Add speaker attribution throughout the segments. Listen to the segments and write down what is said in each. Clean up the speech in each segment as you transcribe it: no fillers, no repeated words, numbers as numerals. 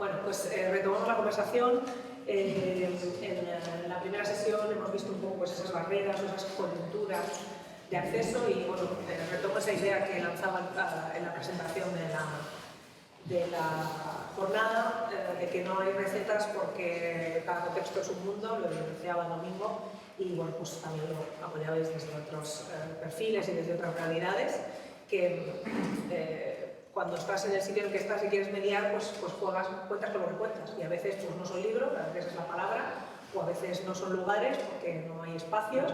Speaker 1: Bueno, pues retomamos la conversación. En la primera sesión hemos visto un poco pues, esas barreras, esas coyunturas de acceso y bueno, retomo esa idea que lanzaba en la presentación de la jornada, de que no hay recetas porque cada contexto es un mundo, lo denunciaba el domingo, y bueno, pues también lo apoyabais desde otros perfiles y desde otras realidades, que cuando estás en el sitio en el que estás y quieres mediar, pues cuentas con lo que cuentas, y a veces pues, no son libros, a veces es la palabra, o a veces no son lugares porque no hay espacios,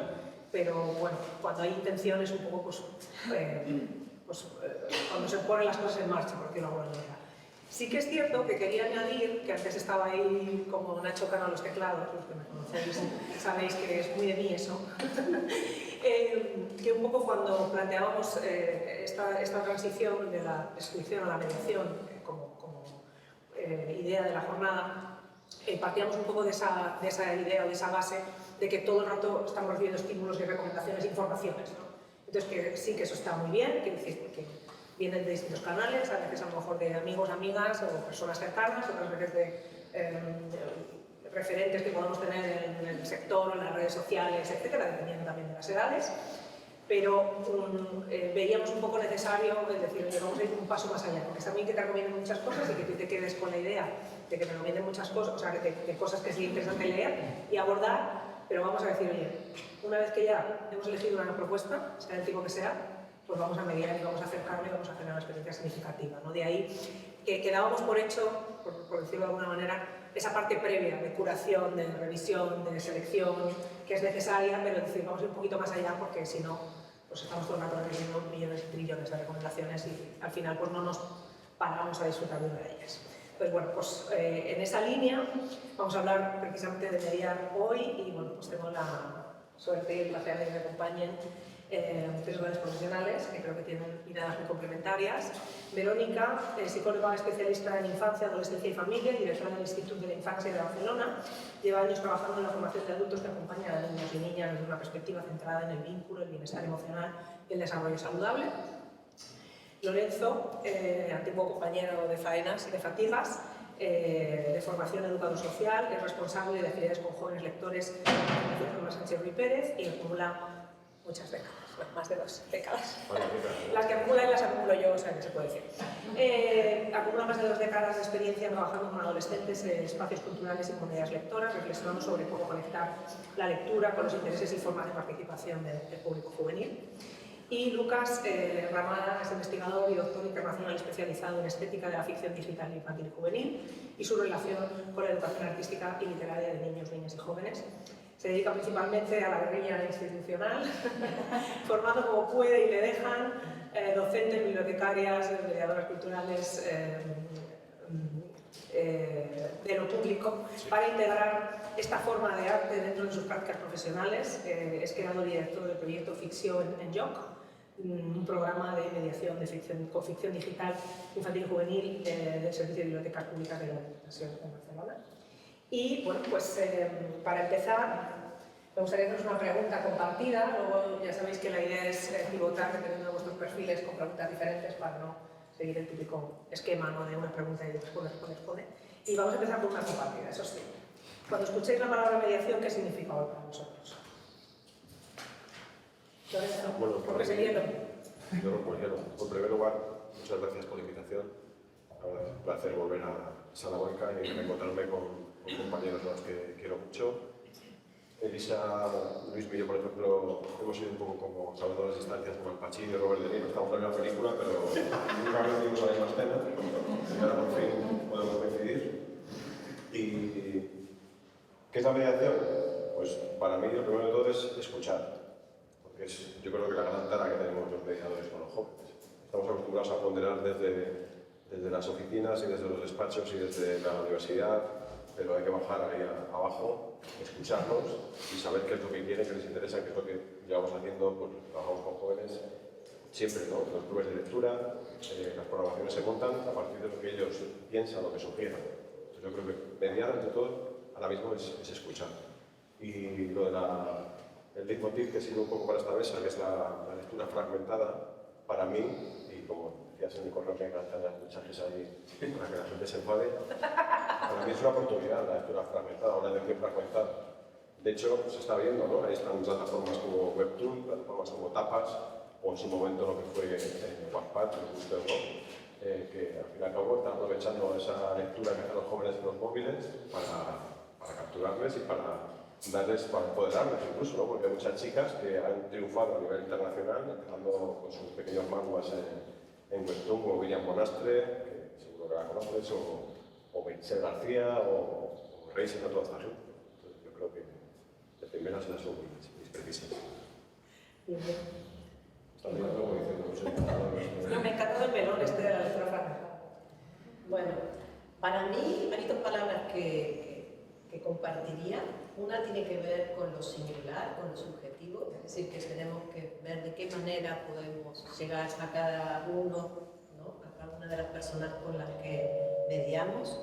Speaker 1: pero bueno, cuando hay intenciones un poco, cuando se ponen las cosas en marcha, por decirlo de alguna manera. Sí que es cierto que quería añadir, que antes estaba ahí como Nacho Cano a los teclados, los que me conocéis sabéis que es muy de mí eso, que un poco cuando planteábamos esta transición de la prescripción a la mediación como idea de la jornada, partíamos un poco de esa idea o de esa base de que todo el rato estamos recibiendo estímulos y recomendaciones, informaciones, ¿no? Entonces que sí que eso está muy bien, quiero decir, porque vienen de distintos canales, a veces a lo mejor de amigos, amigas o personas cercanas, otras veces de referentes que podemos tener en el sector, en las redes sociales, etcétera, dependiendo también de las edades, pero veíamos un poco necesario el decir, oye, vamos a ir un paso más allá, porque está bien que te recomienden muchas cosas y que tú te quedes con la idea de que te recomienden muchas cosas, o sea, de cosas que es interesante leer y abordar, pero vamos a decir, oye, una vez que ya hemos elegido una propuesta, sea del tipo que sea, pues vamos a mediar y vamos a acercarnos y vamos a hacer una experiencia significativa, ¿no? De ahí que dábamos por hecho, por decirlo de alguna manera, esa parte previa de curación, de revisión, de selección, que es necesaria, pero decir, vamos a ir un poquito más allá porque si no, pues estamos todo el rato recibiendo millones y trillones de recomendaciones y al final pues no nos paramos a disfrutar de una de ellas. Pues bueno, pues en esa línea vamos a hablar precisamente de mediar hoy y bueno, pues tengo la suerte y el placer de que me acompañen tres grandes profesionales que creo que tienen miradas muy complementarias. Verónica, psicóloga especialista en infancia, adolescencia y familia, directora del Instituto de la Infancia de Barcelona, lleva años trabajando en la formación de adultos que acompañan a niños y niñas desde una perspectiva centrada en el vínculo, el bienestar emocional y el desarrollo saludable. Lorenzo, antiguo compañero de faenas y de fatigas, de formación educador social, es responsable de actividades con jóvenes lectores de la Fundación Tomás Sánchez Ruiz Pérez y acumula muchas décadas, bueno, más de 2 décadas. Las que acumula y las acumulo yo, o sea que se puede decir. Acumula más de 2 décadas de experiencia trabajando con adolescentes en espacios culturales y comunidades lectoras, reflexionando sobre cómo conectar la lectura con los intereses y formas de participación del público juvenil. Y Lucas Ramada es investigador y doctor internacional especializado en estética de la ficción digital infantil y juvenil y su relación con la educación artística y literaria de niños, niñas y jóvenes. Se dedica principalmente a la guerrilla institucional, formando como puede y le dejan, docentes, bibliotecarias, mediadoras culturales de lo público, para integrar esta forma de arte dentro de sus prácticas profesionales. Es creador y director del proyecto Ficción en Joc, un programa de mediación con ficción digital infantil y juvenil del Servicio de Bibliotecas Públicas de la Diputación de Barcelona. Y bueno, pues para empezar, me gustaría haceros una pregunta compartida. Luego ya sabéis que la idea es pivotar dependiendo de vuestros perfiles con preguntas diferentes para no seguir el típico esquema, ¿no?, de una pregunta y después responde. Y vamos a empezar con una compartida, eso sí. Cuando escuchéis la palabra mediación, ¿qué significa hoy para vosotros?
Speaker 2: Bueno,
Speaker 1: porque sería lo
Speaker 2: en primer lugar, muchas gracias por la invitación. La verdad es un placer volver a Salamanca y reencontrarme con compañeros a los que quiero mucho. Elisa, Luis y yo, por ejemplo, hemos sido un poco como salvadores de distancias como el Pacini y Robert De Niro. Estamos en la misma película, pero nunca vimos la misma escena. Y ahora por fin podemos coincidir. ¿Y qué es la mediación? Pues para mí lo primero de todo es escuchar. Porque es, yo creo que la gran tara que tenemos los mediadores con los jóvenes. Estamos acostumbrados a ponderar desde las oficinas y desde los despachos y desde la universidad, pero hay que bajar ahí abajo, escucharlos y saber qué es lo que quieren, qué les interesa, qué es lo que llevamos haciendo, pues trabajamos con jóvenes siempre, ¿no? Los clubes de lectura, las programaciones se montan a partir de lo que ellos piensan, lo que sugieran. Entonces yo creo que mediar ante todo ahora mismo es escuchar. Y lo de el leitmotiv que sirve un poco para esta mesa, que es la lectura fragmentada, para mí, y como decía veas en mi correo que encantan las mensajes ahí para que la gente se enfade. Para mí es una oportunidad la lectura fragmentada, una lectura fragmentada. De hecho, se está viendo, ¿no? Ahí están plataformas como Webtoon, plataformas como Tapas, o en su momento lo que fue Wattpad, que al fin y al cabo están aprovechando esa lectura que hacen los jóvenes en los móviles para capturarles y para empoderarles incluso, ¿no? Porque hay muchas chicas que han triunfado a nivel internacional, empezando con sus pequeños manguas en Webtoon, como William Monastre, que seguro que la conoces, o Michelle García, o Reisen, toda esta gente. Entonces, yo creo que de primeras esas son mis precisas. Está bien, como diciendo, no sé.
Speaker 1: No, me encantó el melón este de la lectura fragmentada.
Speaker 3: Bueno, para mí hay dos palabras que compartiría. Una tiene que ver con lo singular, con lo subjetivo, es decir, que tenemos que ver de qué manera podemos llegar a cada uno, ¿no? A cada una de las personas con las que mediamos,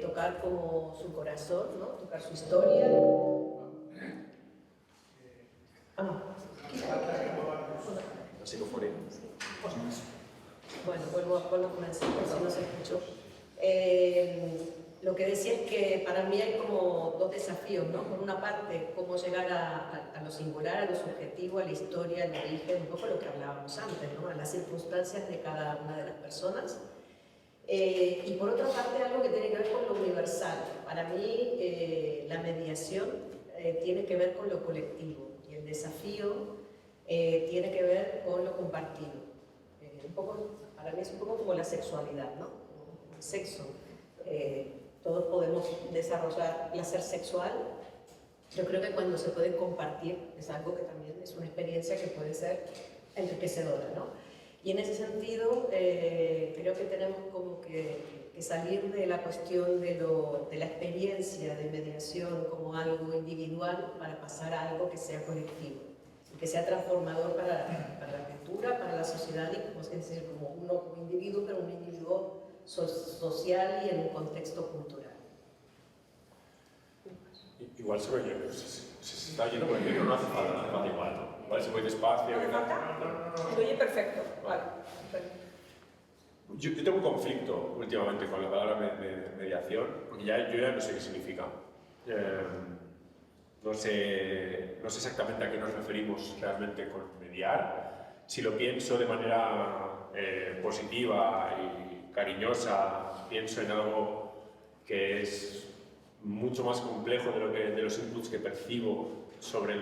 Speaker 3: tocar como su corazón, ¿no? Tocar su historia.
Speaker 2: La psicofonía.
Speaker 3: Bueno, vuelvo a comenzar, por si no se escuchó. Lo que decía es que para mí hay como dos desafíos, ¿no? Por una parte, cómo llegar a lo singular, a lo subjetivo, a la historia, al origen, un poco lo que hablábamos antes, ¿no? A las circunstancias de cada una de las personas. Y por otra parte, algo que tiene que ver con lo universal. Para mí, la mediación tiene que ver con lo colectivo y el desafío tiene que ver con lo compartido. Para mí es un poco como la sexualidad, ¿no? El sexo. Todos podemos desarrollar placer sexual. Yo creo que cuando se puede compartir es algo que también es una experiencia que puede ser enriquecedora, ¿no? Y en ese sentido creo que tenemos como que salir de la cuestión de la experiencia de mediación como algo individual para pasar a algo que sea colectivo y que sea transformador para la cultura, para la sociedad y como, es decir, como uno como individuo, pero un individuo social y en un contexto cultural.
Speaker 4: Igual se está yendo por el medio, no hace falta igual, ¿no? Igual se puede despacio.
Speaker 1: No, oye, perfecto. Vale.
Speaker 4: Yo tengo un conflicto últimamente con la palabra mediación, porque yo ya no sé qué significa. No sé exactamente a qué nos referimos realmente con mediar. Si lo pienso de manera positiva y cariñosa, pienso en algo que es mucho más complejo de los inputs que percibo sobre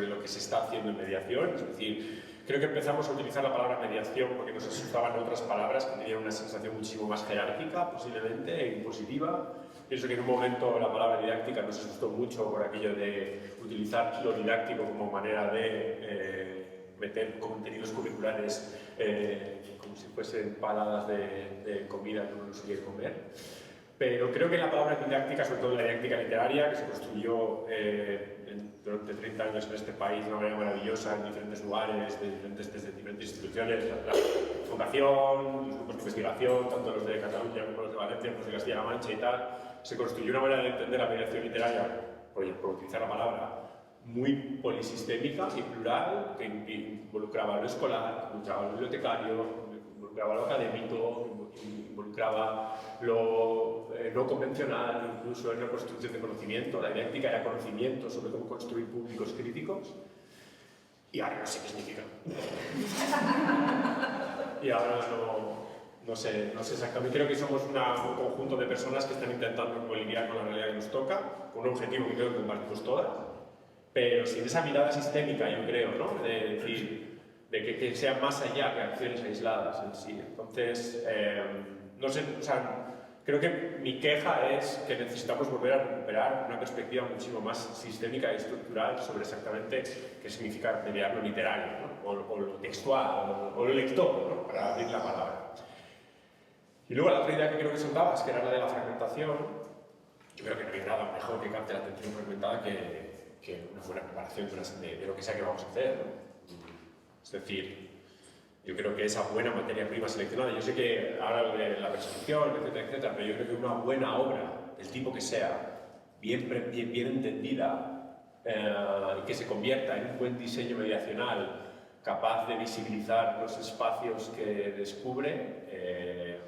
Speaker 4: lo que se está haciendo en mediación. Es decir, creo que empezamos a utilizar la palabra mediación porque nos asustaban otras palabras que tenían una sensación muchísimo más jerárquica, posiblemente, e impositiva. Pienso que en un momento la palabra didáctica nos asustó mucho por aquello de utilizar lo didáctico como manera de meter contenidos curriculares como si fuesen paladas de comida que uno no se quiere comer. Pero creo que la palabra didáctica, sobre todo la didáctica literaria, que se construyó durante 30 años en este país de una manera maravillosa, en diferentes lugares, desde diferentes instituciones, la Fundación, los grupos de investigación, tanto los de Cataluña como los de Valencia, los de Castilla-La Mancha y tal, se construyó una manera de entender la mediación literaria, por utilizar la palabra, muy polisistémica y plural, que involucraba lo escolar, involucraba lo bibliotecario, involucraba lo académico, involucraba lo no convencional, incluso en la construcción de conocimiento. La didáctica era conocimiento sobre cómo construir públicos críticos. Y ahora no sé qué significa. Y ahora no sé exactamente. Creo que somos un conjunto de personas que están intentando lidiar con la realidad que nos toca, con un objetivo que creo que compartimos todas, pero sin esa mirada sistémica, yo creo, ¿no? De decir, de que sea más allá que acciones aisladas en sí. Entonces, no sé, o sea, creo que mi queja es que necesitamos volver a recuperar una perspectiva muchísimo más sistémica y estructural sobre exactamente qué significa mediar lo literario, ¿no? o lo textual, o lo lector, ¿no? Para abrir la palabra. Y luego la otra idea que creo que soltabas, que era la de la fragmentación, yo creo que no hay nada mejor que capte la atención fragmentada que una buena preparación de lo que sea que vamos a hacer, ¿no? Es decir, yo creo que esa buena materia prima seleccionada, yo sé que habla de la persecución, etcétera, pero yo creo que una buena obra, del tipo que sea, bien entendida, y que se convierta en un buen diseño mediacional, capaz de visibilizar los espacios que descubre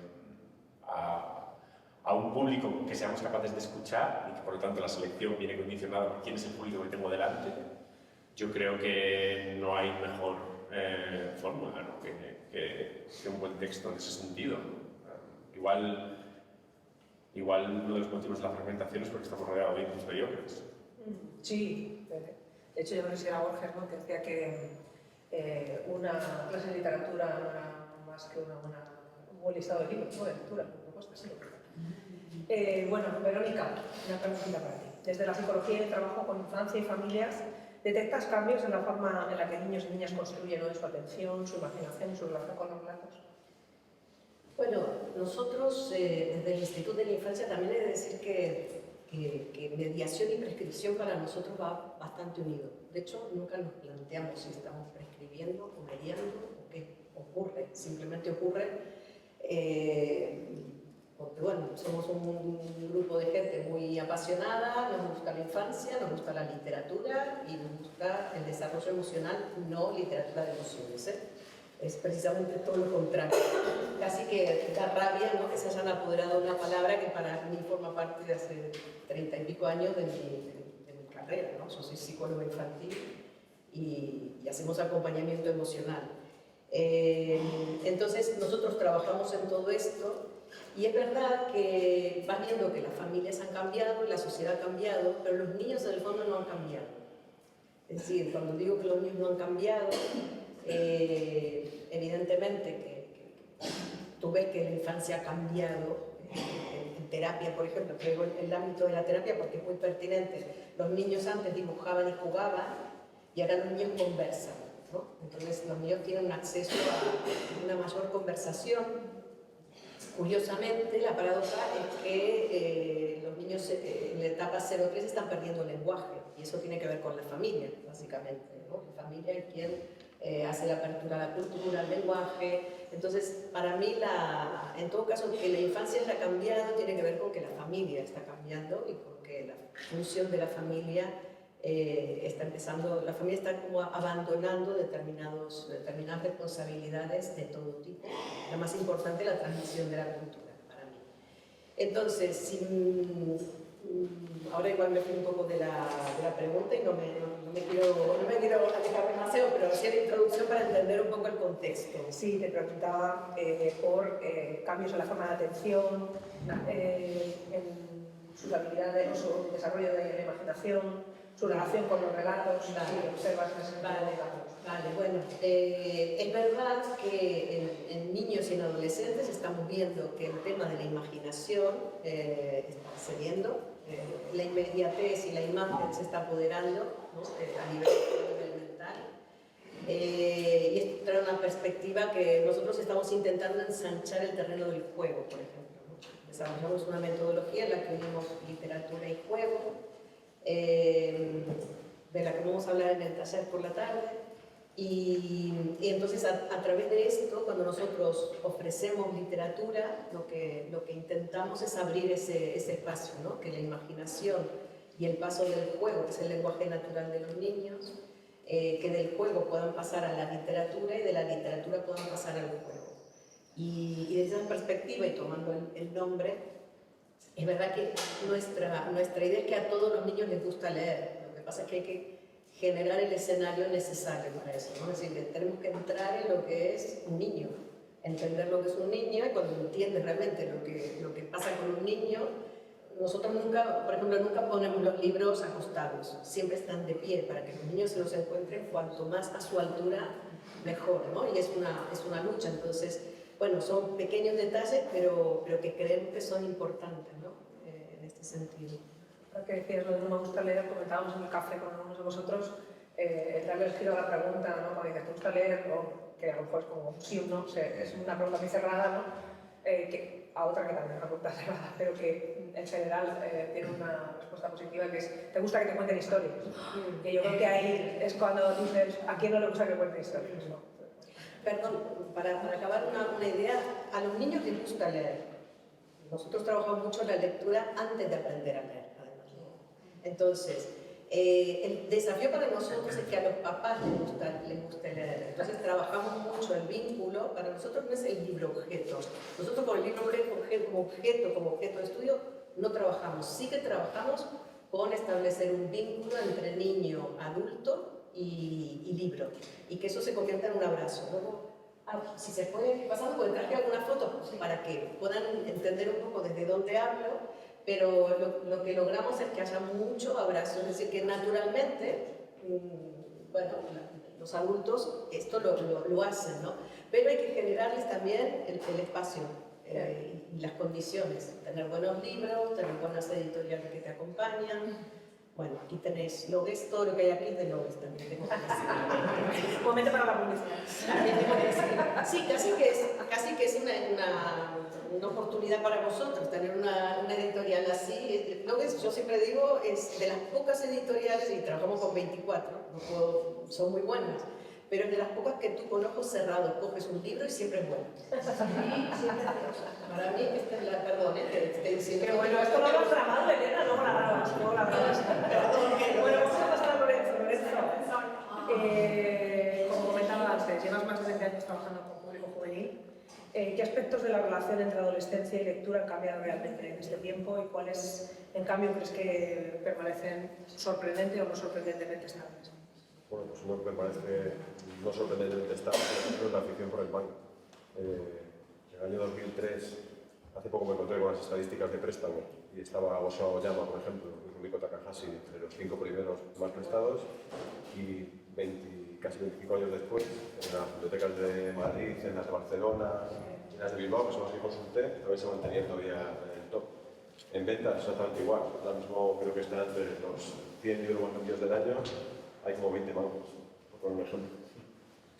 Speaker 4: a un público que seamos capaces de escuchar y que por lo tanto la selección viene condicionada por quién es el público que tengo delante. Yo creo que no hay mejor fórmula, ¿no? que un buen texto en ese sentido. Igual uno de los motivos de la fragmentación es porque estamos rodeados de libros mediocres.
Speaker 1: Sí, de hecho yo creo que era Borges, ¿no?, que decía que una clase de literatura no era más que un buen listado de libros, ¿no?, de lectura, propuestas, sí. Bueno, Verónica, una preguntita para ti. Desde la psicología y el trabajo con infancia y familias, ¿detectas cambios en la forma en la que niños y niñas construyen hoy su atención, su imaginación y su relación con los relatos?
Speaker 3: Bueno, nosotros desde el Instituto de la Infancia también he de decir que mediación y prescripción para nosotros va bastante unido. De hecho, nunca nos planteamos si estamos prescribiendo o mediando o qué ocurre, simplemente ocurre porque bueno, somos un grupo de gente muy apasionada, nos gusta la infancia, nos gusta la literatura y nos gusta el desarrollo emocional, no literatura de emociones. Es precisamente todo lo contrario. Casi que da rabia, ¿no?, que se hayan apoderado de una palabra que para mí forma parte de hace 30 y pico años de mi carrera, ¿no? Yo soy psicóloga infantil y hacemos acompañamiento emocional. Entonces nosotros trabajamos en todo esto y es verdad que vas viendo que las familias han cambiado, la sociedad ha cambiado, pero los niños en el fondo no han cambiado. Es decir, cuando digo que los niños no han cambiado, evidentemente que tú ves que la infancia ha cambiado en terapia, por ejemplo, traigo el ámbito de la terapia porque es muy pertinente. Los niños antes dibujaban y jugaban y ahora los niños conversan, ¿no? Entonces los niños tienen un acceso a una mayor conversación. Curiosamente, la paradoja es que los niños en la etapa 0-3 están perdiendo el lenguaje y eso tiene que ver con la familia, básicamente, ¿no? La familia es quien hace la apertura a la cultura, al lenguaje. Entonces, para mí, en todo caso, que la infancia haya cambiado tiene que ver con que la familia está cambiando y con que la función de la familia está empezando, la familia está como abandonando determinadas responsabilidades de todo tipo. La más importante es la transmisión de la cultura, para mí. Entonces, ahora igual me fui un poco de la pregunta y no me quiero alejar demasiado, pero hacía la introducción para entender un poco el contexto.
Speaker 1: Sí, te preguntaba por cambios en la forma de atención, en sus habilidades, su desarrollo de la imaginación, su relación con los relatos, si observas ese tipo de cambios.
Speaker 3: Vale, bueno, es verdad que en niños y en adolescentes estamos viendo que el tema de la imaginación está cediendo, la inmediatez y la imagen se está apoderando, ¿no?, a nivel mental. Y esto trae una perspectiva que nosotros estamos intentando ensanchar el terreno del juego, por ejemplo, ¿no? Desarrollamos una metodología en la que unimos literatura y juego, de la que vamos a hablar en el taller por la tarde. Y entonces a través de esto, cuando nosotros ofrecemos literatura, lo que intentamos es abrir ese espacio, ¿no?, que la imaginación y el paso del juego, que es el lenguaje natural de los niños, que del juego puedan pasar a la literatura y de la literatura puedan pasar al juego. Y desde esa perspectiva, y tomando el nombre, es verdad que nuestra idea es que a todos los niños les gusta leer. Lo que pasa es que hay que generar el escenario necesario para eso, ¿no? Es decir, que tenemos que entrar en lo que es un niño, entender lo que es un niño, y cuando entiendes realmente lo que pasa con un niño, nosotros nunca, por ejemplo, nunca ponemos los libros acostados, siempre están de pie para que los niños se los encuentren cuanto más a su altura, mejor, ¿no? Y es una lucha. Entonces, bueno, son pequeños detalles, pero que creemos que son importantes, ¿no?, en este sentido.
Speaker 1: Lo que decías, lo de no me gusta leer, comentábamos en el café con algunos de vosotros, darle el giro a la pregunta, ¿no?, cuando dices, ¿te gusta leer? O que a lo mejor es como sí o no, es una pregunta muy cerrada, ¿no? A otra que también es una pregunta cerrada, pero que en general tiene una respuesta positiva, que es, ¿te gusta que te cuenten historias? Que yo creo que ahí es cuando dices, ¿a quién no le gusta que cuenten historias? ¿No?
Speaker 3: Perdón, para acabar una idea, a los niños les gusta leer. Nosotros trabajamos mucho en la lectura antes de aprender a leer, además. Entonces, El desafío para nosotros es que a los papás les gusta leer. Entonces trabajamos mucho el vínculo. Para nosotros no es el libro objeto. Nosotros con el libro como objeto de estudio no trabajamos. Sí que trabajamos con establecer un vínculo entre niño, adulto y libro. Y que eso se convierta en un abrazo. Luego, si se puede, pasando por traje alguna foto para que puedan entender un poco desde dónde hablo, pero lo que logramos es que haya mucho abrazo, es decir, que naturalmente, bueno, los adultos esto lo hacen, ¿no? Pero hay que generarles también el espacio y las condiciones, tener buenos libros, tener buenas editoriales que te acompañan. Bueno, aquí tenéis Logues, todo lo que hay aquí es de Logues también. Tengo que decir.
Speaker 1: Momento para la publicidad.
Speaker 3: Sí, casi que es una oportunidad para vosotros tener una editorial así. Logues, yo siempre digo, es de las pocas editoriales, y trabajamos con 24, son muy buenas, pero es de las pocas que tú con ojos cerrados coges un libro y siempre es bueno. Para mí, esta es la, perdón, te diciendo.
Speaker 1: Pero bueno, esto no lo has grabado, Elena, luego la grabas. Bueno, vamos a pasar a Lorenzo. Como comentaba antes, llevas más de 20 años trabajando con público juvenil. ¿Qué aspectos de la relación entre adolescencia y lectura han cambiado realmente en este tiempo y cuáles, en cambio, crees que permanecen sorprendente o no sorprendentemente estables?
Speaker 2: Bueno, pues uno que me parece no sorprendentemente estable, por ejemplo, es la afición por el manga. En el año 2003, hace poco me encontré con las estadísticas de préstamo y estaba Osamu Oyama, por ejemplo, y Rumiko Takahashi entre los 5 primeros más prestados, y casi 25 años después, en las bibliotecas de Madrid, en las de Barcelona, en las de Bilbao, que son las que consulté, todavía se mantenían todavía en el top. En ventas exactamente igual, ahora mismo creo que está entre los 100 libros más vendidos del año, hay como 20 mangos, por poner un ejemplo.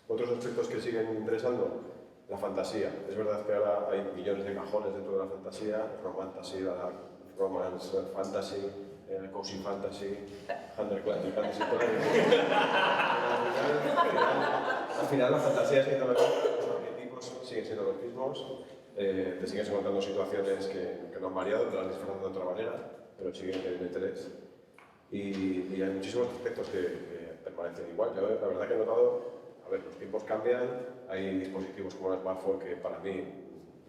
Speaker 2: Otros aspectos que siguen interesando, la fantasía. Es verdad que ahora hay millones de cajones dentro de la fantasía, romantasy, romance, fantasy, cozy fantasy, underclass fantasy, todo al final la fantasía sigue siendo los arquetipos siguen siendo los mismos, te sigues encontrando situaciones que no han variado, te las disfrazando de otra manera, pero siguen teniendo interés. Y hay muchísimos aspectos que permanecen igual. Yo la verdad que he notado, a ver, los tiempos cambian, hay dispositivos como el smartphone que para mí,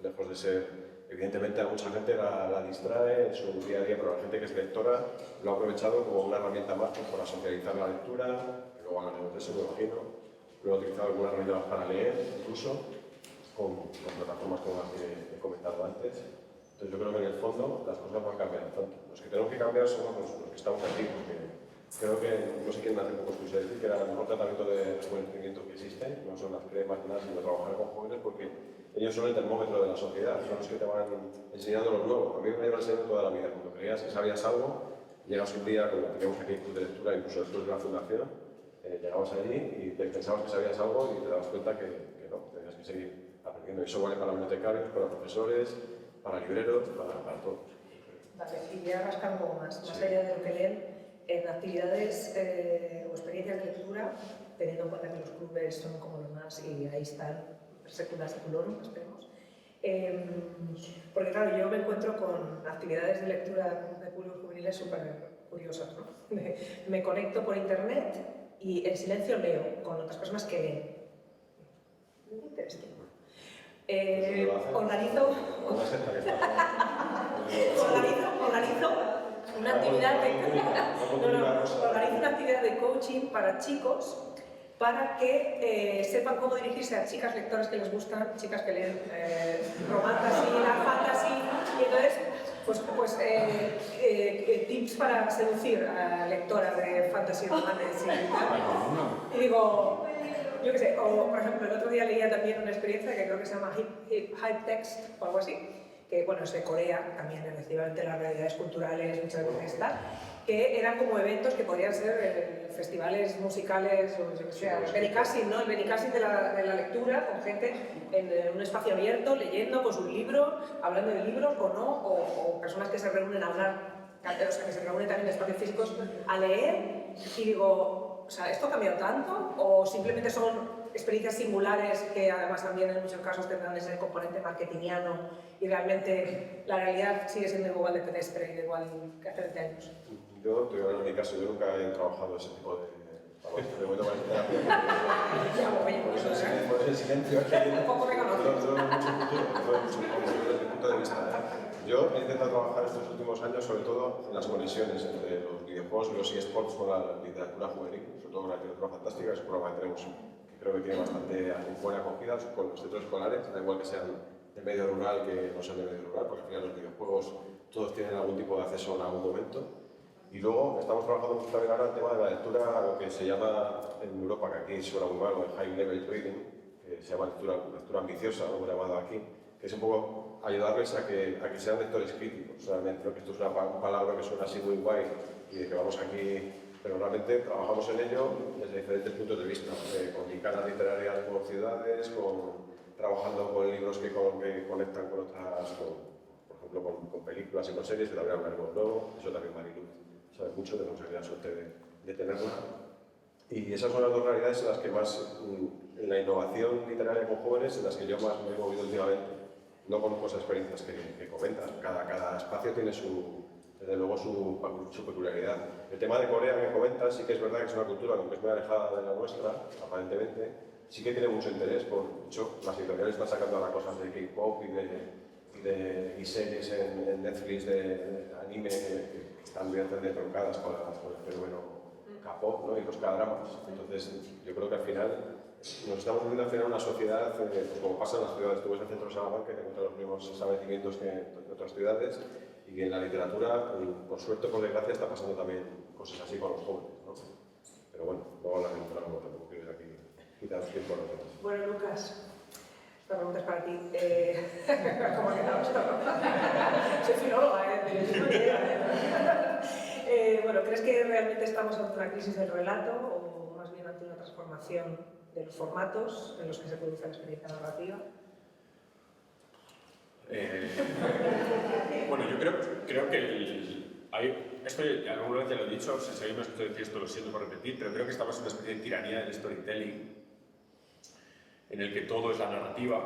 Speaker 2: lejos de ser, evidentemente a mucha gente la distrae en su día a día, pero la gente que es lectora lo ha aprovechado como una herramienta más pues, para socializar la lectura, que luego hagan de eso, me imagino. Lo he utilizado algunas herramientas para leer, incluso, con plataformas como las que he comentado antes. Entonces yo creo que en el fondo las cosas van cambiando tanto. Los que tenemos que cambiar somos los que estamos aquí, porque creo que, no sé quién hace poco escuché decir que era el mejor tratamiento de rejuvenecimiento que existe, no son las cremas ni nada, sino trabajar con jóvenes, porque ellos son el termómetro de la sociedad, son los que te van enseñando lo nuevo. A mí me iban enseñando toda la vida, cuando creías que sabías algo, llegas un día, cuando teníamos aquí el club de lectura, incluso después de la fundación, llegabas allí y pensabas que sabías algo y te dabas cuenta que no, tenías que seguir aprendiendo. Y eso vale para bibliotecarios, para profesores, para libreros, para todos.
Speaker 1: Vale, y voy a rascar un poco más allá de lo que leen, en actividades o experiencias de lectura, teniendo en cuenta que los clubes son como los más, y ahí están, secula seculorum, esperemos. Porque claro, yo me encuentro con actividades de lectura de públicos juveniles súper curiosas, ¿no? Me conecto por internet y en silencio leo con otras personas que leen. Muy interesante. Organizo una actividad de coaching para chicos para que sepan cómo dirigirse a chicas lectoras que les gustan, chicas que leen romantasy, fantasy, y entonces tips para seducir a lectoras de fantasy, romantasy y digo, yo qué sé, o por ejemplo el otro día leía también una experiencia que creo que se llama Hypetext o algo así, que bueno, es de Corea, también efectivamente las realidades culturales, muchas veces está, que eran como eventos que podrían ser festivales musicales o yo que sé, el Benicassim, ¿no? El Benicassim de la lectura, con gente en un espacio abierto, leyendo con sus libros, hablando de libros o no, o personas que se reúnen a hablar, o sea, que se reúnen también en espacios físicos a leer, y digo, o sea, ¿esto ha cambiado tanto? ¿O simplemente son experiencias singulares que además también en muchos casos tendrán ese componente marketingiano y realmente la realidad sigue siendo igual de pedestre y igual que hace 20 años?
Speaker 2: Yo, te voy a hablar en mi caso, yo nunca he trabajado ese tipo de... Vamos, de momento para terapia. Por eso el silencio es que
Speaker 1: Un poco reconocido.
Speaker 2: todo mucho futuro, desde mi punto de vista. Yo he intentado trabajar estos últimos años, sobre todo en las conexiones entre los videojuegos y los eSports con la literatura juvenil, sobre todo con la literatura fantástica, es un programa que tenemos que creo que tiene bastante buena acogida con los centros escolares, da igual que sean de medio rural que no sean de medio rural, porque al final los videojuegos todos tienen algún tipo de acceso en algún momento. Y luego estamos trabajando mucho también ahora el tema de la lectura, lo que se llama en Europa, que aquí suena muy mal, el high level reading, que se llama lectura ambiciosa, lo hemos llamado aquí, que es un poco ayudarles a que sean lectores críticos. Realmente creo que esto es una palabra que suena así muy guay y de que vamos aquí, pero realmente trabajamos en ello desde diferentes puntos de vista, con guicadas literarias por ciudades, trabajando con libros que conectan con otras, por ejemplo con películas y con series, que también hablaremos luego, eso también Marilu sabe mucho, tenemos aquí la suerte de tenerla. Y esas son las dos realidades en las que más, en la innovación literaria con jóvenes, en las que yo más me he movido últimamente. No conozco esas experiencias que comentas. Cada espacio tiene desde luego su peculiaridad. El tema de Corea que comentas, sí que es verdad que es una cultura aunque es muy alejada de la nuestra, aparentemente, sí que tiene mucho interés. Por hecho, las editoriales están sacando ahora cosas de K-pop y series en Netflix de anime que están bien troncadas con el fenómeno K-pop, ¿no? Y los K-dramas. Entonces, yo creo que al final nos estamos viendo al final una sociedad, pues como pasa en las ciudades. Tú ves el centro de Salamanca, que te encuentras los mismos establecimientos que en otras ciudades, y que en la literatura, por suerte o por desgracia, está pasando también cosas así con los jóvenes, ¿no? Pero bueno, luego hablaremos, tampoco quiero ir aquí quitaros tiempo a los demás.
Speaker 1: Bueno, Lucas, esta pregunta es para ti. ¿Cómo ha quedado esto? Soy filóloga, bueno, ¿crees que realmente estamos ante una crisis del relato o más bien ante una transformación de los formatos en los que se produce la experiencia narrativa?
Speaker 4: Bueno, yo creo que esto alguna vez ya lo he dicho, si seguimos esto de decir esto, lo siento por repetir, pero creo que estamos en una especie de tiranía del storytelling en el que todo es la narrativa.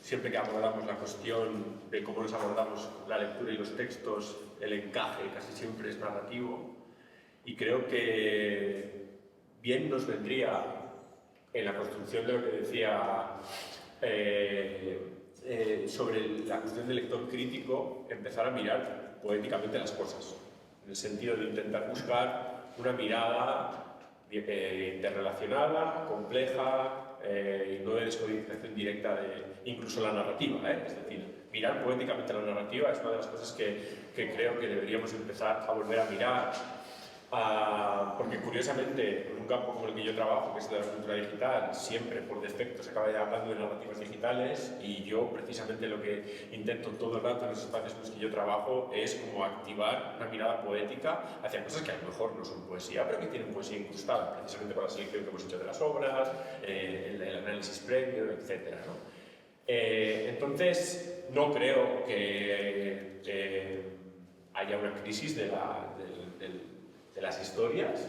Speaker 4: Siempre que abordamos la cuestión de cómo nos abordamos la lectura y los textos, el encaje casi siempre es narrativo. Y creo que bien nos vendría en la construcción de lo que decía sobre la cuestión del lector crítico, empezar a mirar poéticamente las cosas, en el sentido de intentar buscar una mirada interrelacionada, compleja, y no de descodificación directa de incluso la narrativa, es decir, mirar poéticamente la narrativa es una de las cosas que creo que deberíamos empezar a volver a mirar, porque curiosamente en un campo como el que yo trabajo, que es de la cultura digital, siempre por defecto se acaba hablando de narrativas digitales, y yo precisamente lo que intento todo el rato en los espacios en los que yo trabajo es como activar una mirada poética hacia cosas que a lo mejor no son poesía, pero que tienen poesía incrustada, precisamente por la selección que hemos hecho de las obras, el análisis previo, etc., ¿no? Entonces, no creo que haya una crisis de las historias.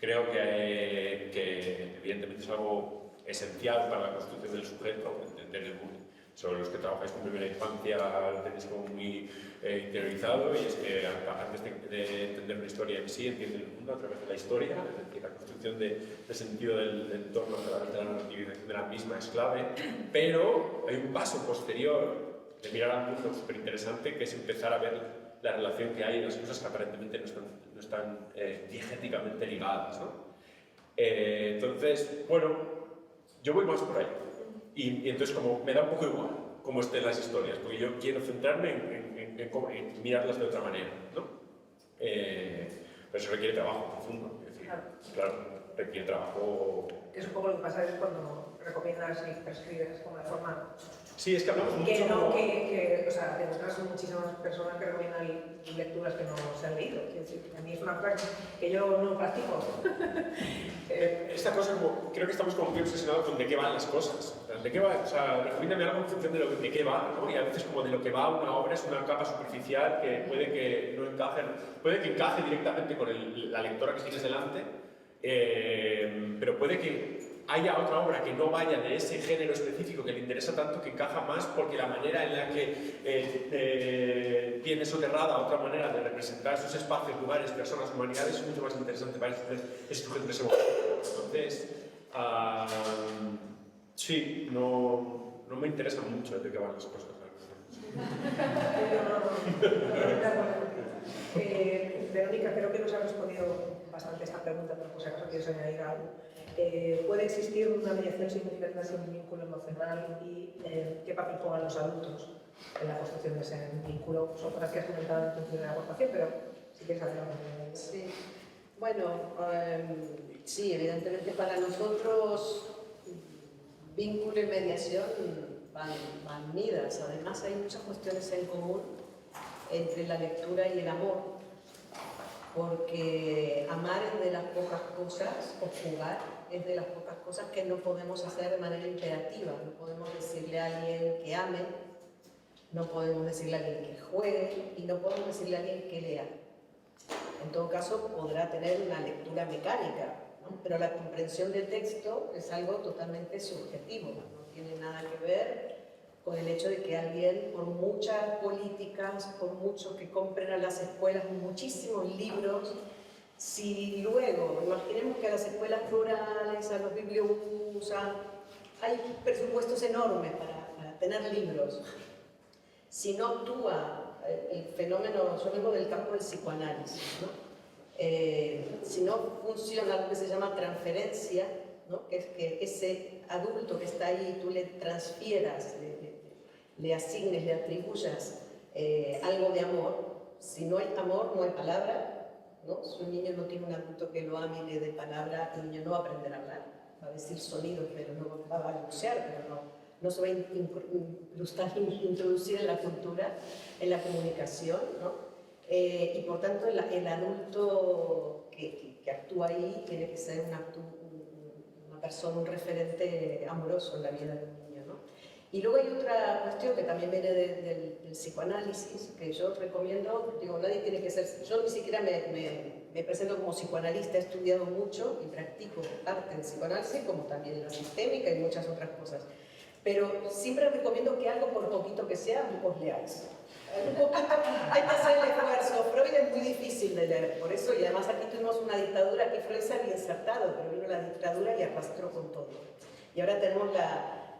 Speaker 4: Creo que evidentemente es algo esencial para la construcción del sujeto, entender el mundo. Sobre los que trabajáis con primera infancia lo tenéis como muy interiorizado, y es que antes de entender una historia en sí, entiende el mundo a través de la historia, es decir, la construcción de sentido del entorno a través de la narrativización de la misma es clave, pero hay un paso posterior de mirar al mundo súper interesante, que es empezar a ver la relación que hay en las cosas que aparentemente no están diegéticamente ligadas, ¿no? Entonces, bueno, yo voy más por ahí. Y entonces como me da un poco igual cómo estén las historias, porque yo quiero centrarme en mirarlas de otra manera, ¿no? Pero eso requiere trabajo profundo, es decir, claro, requiere trabajo...
Speaker 1: Que es un poco lo que pasa es cuando recomiendas y prescribes como de forma...
Speaker 4: Sí, es que hablamos mucho...
Speaker 1: O sea, demuestras muchísimas personas que recomiendan lecturas que no se han leído. Quiero decir, a mí es una práctica que yo no practico.
Speaker 4: Esta cosa, creo que estamos como muy obsesionados con de qué van las cosas. ¿De qué va? O sea, recomiéndame algo en función de qué va, ¿no? Y a veces como de lo que va una obra es una capa superficial que puede que no encaje, puede que encaje directamente con la lectora que tienes delante, pero puede que haya otra obra que no vaya de ese género específico que le interesa tanto, que encaja más, porque la manera en la que tiene soterrada otra manera de representar esos espacios, lugares, personas, humanidades es mucho más interesante para ese sujeto en ese momento. Entonces, sí, no me interesa mucho de qué van las cosas.
Speaker 1: Verónica, creo que nos ha respondido bastante esta pregunta, pero por si acaso quieres añadir algo. ¿Puede existir una mediación significativa sin un vínculo emocional y qué papel juegan los adultos en la construcción de ese vínculo? Son cosas que has comentado en tu primera aportación, pero si quieres hacer algo.
Speaker 3: Sí, bueno, sí, evidentemente para nosotros vínculo y mediación van unidas. Además hay muchas cuestiones en común entre la lectura y el amor, porque amar es de las pocas cosas, o jugar es de las pocas cosas que no podemos hacer de manera imperativa. No podemos decirle a alguien que ame, no podemos decirle a alguien que juegue y no podemos decirle a alguien que lea. En todo caso podrá tener una lectura mecánica, ¿no? Pero la comprensión del texto es algo totalmente subjetivo, no tiene nada que ver con el hecho de que alguien, por muchas políticas, por mucho que compren a las escuelas muchísimos libros, si luego, imaginemos que a las escuelas rurales, a los bibliobús, hay presupuestos enormes para tener libros, si no actúa el fenómeno, yo vengo del campo del psicoanálisis, ¿no? Si no funciona lo que se llama transferencia, ¿no? Que es que ese adulto que está ahí tú le transfieras, le asignes, le atribuyas algo de amor. Si no hay amor, no hay palabra, ¿no? Si un niño no tiene un adulto que lo ame y le dé palabra, el niño no va a aprender a hablar, va a decir sonidos, pero no va a balbucear, pero no se va a introducir en la cultura, en la comunicación, ¿no? Y por tanto el adulto que actúa ahí tiene que ser una persona, un referente amoroso en la vida del niño, ¿no? Y luego hay otra cuestión que también viene del psicoanálisis, que yo recomiendo, digo, nadie tiene que ser, yo ni siquiera me presento como psicoanalista, he estudiado mucho y practico arte en psicoanálisis, como también la sistémica y muchas otras cosas. Pero siempre recomiendo que algo, por poquito que sea, os leáis. Un poquito, hay que hacer el esfuerzo. Freud es muy difícil de leer, por eso, y además aquí tuvimos una dictadura, aquí Freud se había insertado, pero vino la dictadura y arrastró con todo. Y ahora tenemos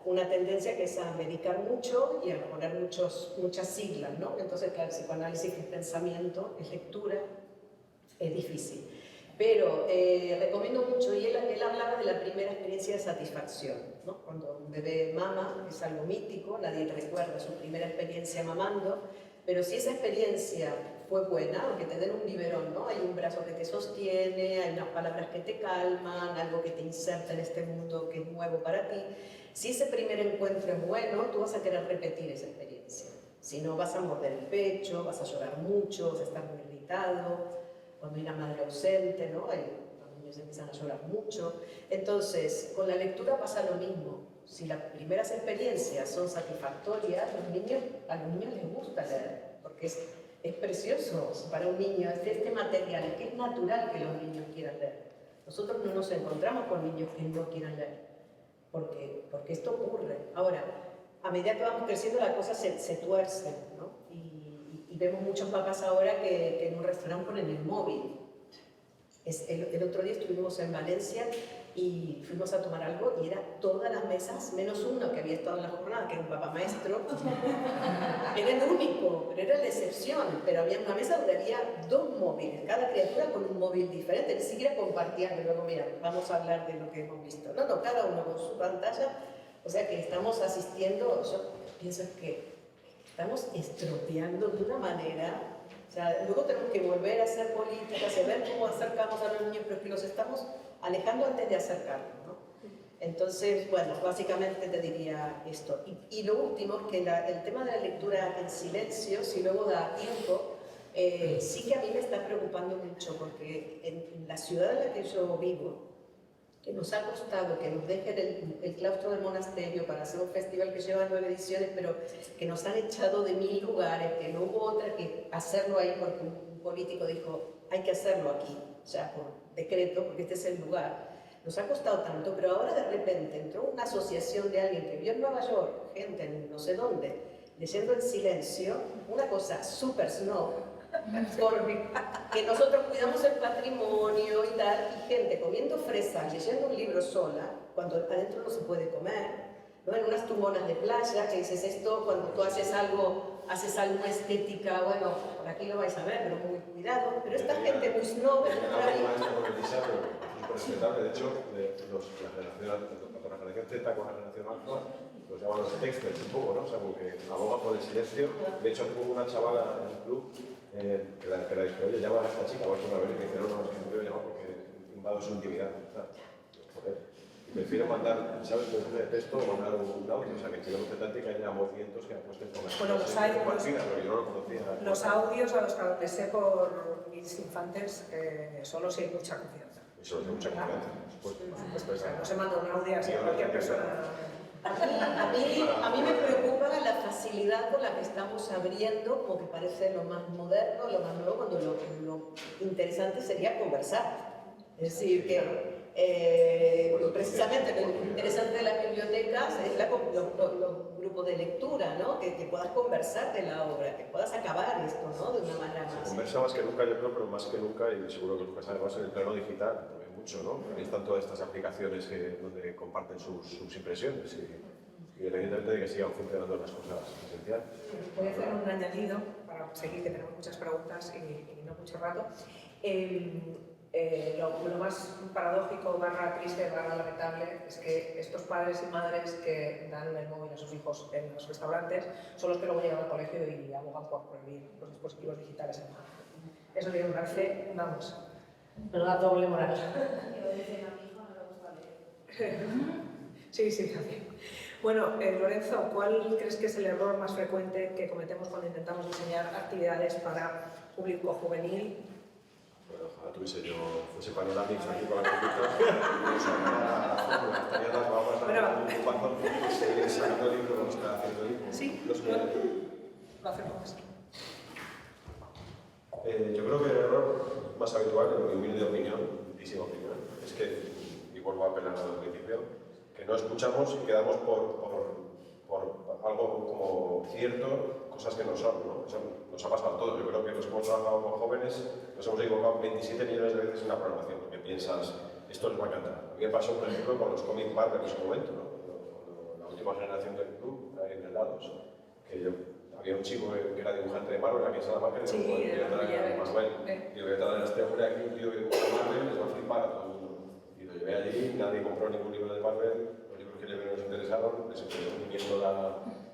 Speaker 3: una tendencia que es a medicar mucho y a poner muchas siglas, ¿no? Entonces, claro, el psicoanálisis es pensamiento, es lectura, es difícil. Pero recomiendo mucho, y él hablaba de la primera experiencia de satisfacción, ¿no? Cuando un bebé mama, es algo mítico, nadie recuerda su primera experiencia mamando, pero si esa experiencia fue buena, aunque te den un biberón, ¿no? Hay un brazo que te sostiene, hay unas palabras que te calman, algo que te inserta en este mundo que es nuevo para ti. Si ese primer encuentro es bueno, tú vas a querer repetir esa experiencia. Si no, vas a morder el pecho, vas a llorar mucho, vas a estar muy irritado. Cuando hay una madre ausente, ¿no? Los niños empiezan a llorar mucho. Entonces, con la lectura pasa lo mismo. Si las primeras experiencias son satisfactorias, a los niños les gusta leer, porque es precioso para un niño, este material, que es natural que los niños quieran leer. Nosotros no nos encontramos con niños que no quieran leer, porque esto ocurre. Ahora, a medida que vamos creciendo, la cosa se tuerce, ¿no? Y vemos muchos papás ahora que en un restaurante ponen el móvil. El otro día estuvimos en Valencia y fuimos a tomar algo y era todas las mesas, menos uno que había estado en la jornada, que era un papá maestro. Era el único, pero era la excepción. Pero había una mesa donde había 2 móviles, cada criatura con un móvil diferente, ni siquiera compartían, que luego, mira, vamos a hablar de lo que hemos visto. No, cada uno con su pantalla. O sea que estamos asistiendo, yo pienso que estamos estropeando de una manera, o sea, luego tenemos que volver a hacer políticas, a ver cómo acercamos a los niños, pero que los estamos alejando antes de acercarnos, ¿no? Entonces, bueno, básicamente te diría esto. Y lo último es que el tema de la lectura en silencio, si luego da tiempo, sí que a mí me está preocupando mucho, porque en la ciudad en la que yo vivo, que nos ha costado que nos dejen el claustro del monasterio para hacer un festival que lleva 9 ediciones, pero que nos han echado de 1000 lugares, que no hubo otra que hacerlo ahí porque un político dijo, hay que hacerlo aquí, o sea, por decreto, porque este es el lugar. nos ha costado tanto, pero ahora de repente entró una asociación de alguien que vio en Nueva York, gente en no sé dónde, leyendo en silencio, una cosa súper snob, que nosotros cuidamos el patrimonio y tal, y gente comiendo fresas, leyendo un libro sola, cuando adentro no se puede comer, ¿no? En unas tubonas de playa, que dices esto, cuando tú haces algo estética, bueno, por aquí lo vais a ver, pero muy cuidado, pero esta gente muy snob,
Speaker 2: respetable. De hecho, la generación Z con la generación alfa, los llaman los texters un poco, ¿no? O sea, como que aboga por el silencio. De hecho, hubo una chavala en el club que la dije, oye, llama a esta chica, voy a una vez, y me dice, no, es que no quiero llamar porque invado su intimidad. Joder. Prefiero mandar, ¿sabes? Un mensaje de texto o mandar un audio. O sea, que quiero que haya movimientos que han puesto en conversación.
Speaker 1: Bueno, los hay,
Speaker 2: pero yo no lo conocía.
Speaker 1: Los audios a los que adopté por mis infantes, solo si hay mucha confianza.
Speaker 2: Eso es mucha confianza.
Speaker 1: Por supuesto, no se manda un audio así a cualquier persona.
Speaker 3: A mí me preocupa la facilidad con la que estamos abriendo, como que parece lo más moderno, lo más nuevo, cuando lo interesante sería conversar. Es decir, que precisamente lo interesante de las bibliotecas es los grupos de lectura, ¿no? Que puedas conversar de la obra, que puedas acabar esto, ¿no? De una manera más.
Speaker 2: Se conversa más que nunca, yo creo, pero más que nunca, y seguro que os pasa además en el plano digital, porque hay mucho, ¿no? Ahí están todas estas aplicaciones donde comparten sus impresiones y evidentemente de que sigan funcionando las cosas esenciales.
Speaker 1: Voy a hacer un añadido para seguir, que tenemos muchas preguntas y no mucho rato. Lo más paradójico, barra triste, barra lamentable, es que estos padres y madres que dan el móvil a sus hijos en los restaurantes son los que luego llegan al colegio y abogan por prohibir los dispositivos digitales en mano. Eso me parece, vamos, una doble moral. Sí, también. Bueno, Lorenzo, ¿cuál crees que es el error más frecuente que cometemos cuando intentamos diseñar actividades para público juvenil?
Speaker 2: Bueno, ojalá tuviese yo fuese panorámico aquí con la computadora. Estaría las babas un bajón y seguir sacando libros, no está haciendo libros.
Speaker 1: Sí, lo hacemos.
Speaker 2: Yo creo que el error más habitual, en mi humilde opinión, es que, y vuelvo a apelar al principio, que no escuchamos y quedamos por algo como cierto, cosas que no son, ¿no? Eso nos ha pasado a todos. Yo creo que los que hemos trabajado con jóvenes nos hemos equivocado 27 millones de veces en la programación, porque piensas, esto les va a encantar. A mí me pasó, por ejemplo, con los comic Marvel en ese momento, ¿no? Cuando la última generación del club, ahí en el Lados, que había un chico que era dibujante de Marvel aquí en Salamanca, y digo, voy a traer a Manuel, y voy a traer a este hombre aquí, un tío que dibuja Marvel, les va a flipar a todo el mundo. Y lo llevé allí, nadie compró ningún libro de Marvel, los libros que llevé nos interesaron, les empezó viniendo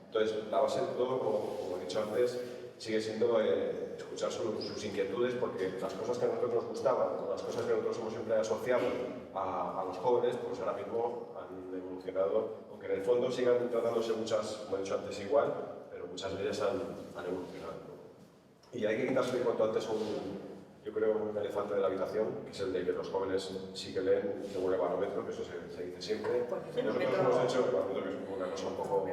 Speaker 2: Entonces, la base de todo, como he dicho antes, sigue siendo escuchar sus inquietudes, porque las cosas que a nosotros nos gustaban, las cosas que nosotros hemos siempre asociado a los jóvenes, pues ahora mismo han evolucionado, aunque en el fondo sigan tratándose muchas, como he dicho antes, igual, pero muchas de ellas han evolucionado. Y hay que quitarse cuanto antes yo creo, un elefante de la habitación, que es el de que los jóvenes sí que leen según el barómetro, que eso se dice siempre. Nosotros hemos hecho el barómetro, que es una cosa un poco...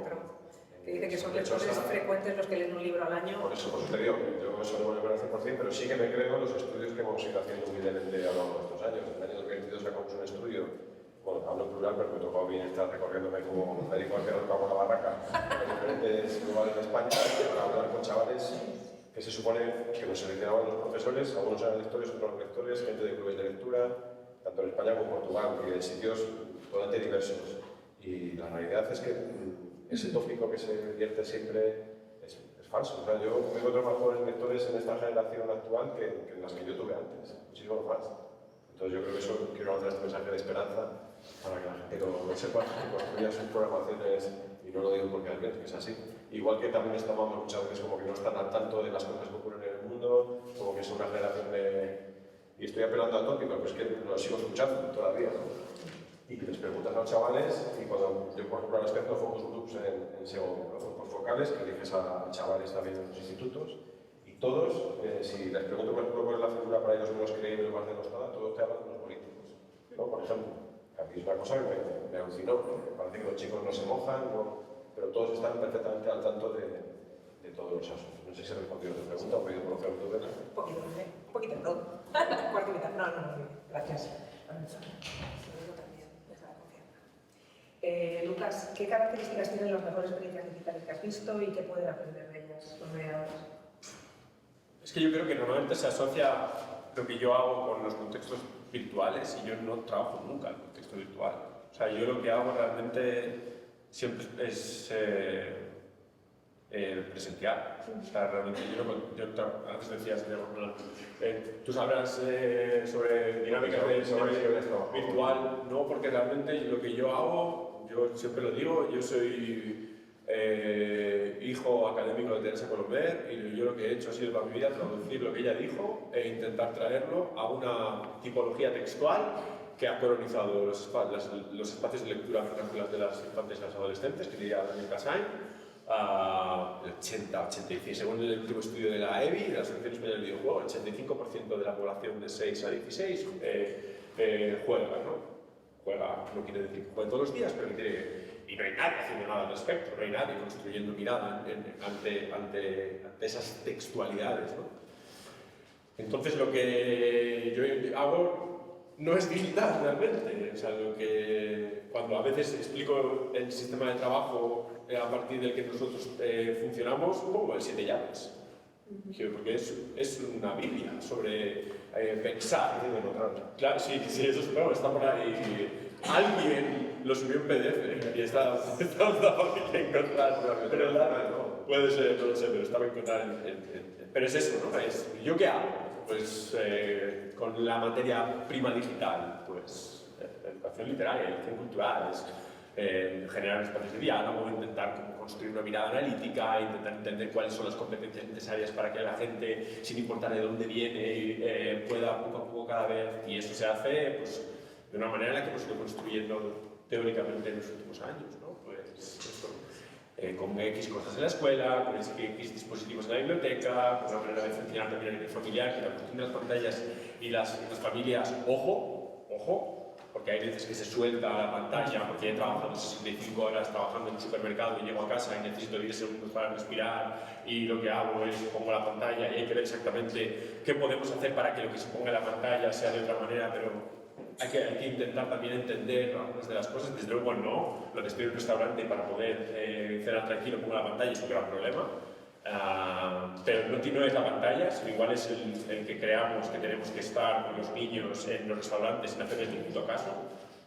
Speaker 1: Que dice que son lectores frecuentes los que leen un libro al año.
Speaker 2: Por eso te digo, yo eso no me lo creo al 100%, pero sí que me creo en los estudios que hemos ido haciendo humildemente a lo largo de estos años. En el año 2022 sacamos un estudio, bueno, hablo en plural, pero me tocó bien estar recorriéndome como médico arqueólogo con la barraca en diferentes lugares de España para hablar con chavales que se supone que nos seleccionaban los profesores, algunos eran lectores, otros lectores, gente de clubes de lectura, tanto en España como en Portugal, y de sitios totalmente diversos. Y la realidad es que ese tópico que se vierte siempre es falso. O sea, yo me encuentro más jóvenes lectores en esta generación actual que en las que yo tuve antes, muchísimo más. Entonces yo creo que eso quiero lanzar este mensaje de esperanza para que la gente lo sepa, que construya sus programaciones, y no lo digo porque alguien que es así. Igual que también estamos muchas veces como que no están al tanto de las cosas que ocurren en el mundo, como que es una generación de... Y estoy apelando al tópico, pero es que lo sigo escuchando todavía, ¿no? Y les preguntas a los chavales, y cuando yo, por ejemplo, al respecto, focus groups en SEO, grupos focales, que eliges a chavales también en los institutos, y todos, si les pregunto, por ejemplo, cuál es la figura para ellos menos creíble o más denostada, todos te hablan de los políticos, ¿no? Por ejemplo, que a mí es una cosa que me alucinó, me parece que los chicos no se mojan, pero todos están perfectamente al tanto de todos los asuntos. No sé si he respondido a tu pregunta o he podido conocer tu tema.
Speaker 1: Un poquito de todo. Cuarto y mitad. No, gracias. Lucas, ¿qué características tienen las mejores experiencias digitales que has visto y qué pueden aprender de ellas los mediadores?
Speaker 4: Es que yo creo que normalmente se asocia lo que yo hago con los contextos virtuales y yo no trabajo nunca en contexto virtual. O sea, yo lo que hago realmente siempre es presencial. O sea, realmente antes decías, tú sabrás sobre dinámicas de virtual, no, porque realmente lo que yo hago, yo siempre lo digo, yo soy hijo académico de Teresa Colomer y yo lo que he hecho ha sido para mi vida traducir lo que ella dijo e intentar traerlo a una tipología textual que ha colonizado los espacios de lectura vernáculas de las infantes y las adolescentes, que diría Daniel Cassain, el 80-86, según el último estudio de la EBI, de la Asociación Española del Videojuego, el 85% de la población de 6 a 16 juega, ¿no? Juega, no quiere decir que juegue todos los días, pero y no hay nadie haciendo nada al respecto, no hay nadie construyendo mirada ante esas textualidades, ¿no? Entonces lo que yo hago no es digital realmente, o sea, cuando a veces explico el sistema de trabajo a partir del que nosotros funcionamos, pongo el 7 llaves, porque es una biblia sobre pensar. Claro, sí, eso está por ahí. Alguien lo subió en PDF y está fácil de encontrar, pero puede ser, no lo sé, pero está bien encontrar pero es eso, ¿no? ¿Yo qué hago? Pues con la materia prima digital, pues educación literaria, educación cultural, generar espacios de diálogo, intentar construir una mirada analítica, intentar entender cuáles son las competencias necesarias para que la gente, sin importar de dónde viene, pueda poco a poco cada vez, y eso se hace pues, de una manera en la que hemos ido construyendo teóricamente en los últimos años, ¿no? Pues eso, con X cosas en la escuela, con X dispositivos en la biblioteca, con una manera de funcionar también a nivel familiar, que la cuestión de las pantallas y las familias, ojo, porque hay veces que se suelta la pantalla porque he trabajado 65 horas trabajando en un supermercado y llego a casa y necesito 10 segundos para respirar y lo que hago es pongo la pantalla y hay que ver exactamente qué podemos hacer para que lo que se ponga en la pantalla sea de otra manera, pero hay que intentar también entender algunas de las cosas. Desde luego no, lo que estoy en un restaurante para poder cenar tranquilo pongo la pantalla es un gran problema. Pero no es la pantalla, sino igual es el que creamos que tenemos que estar con los niños en los restaurantes sin hacerles ningún caso,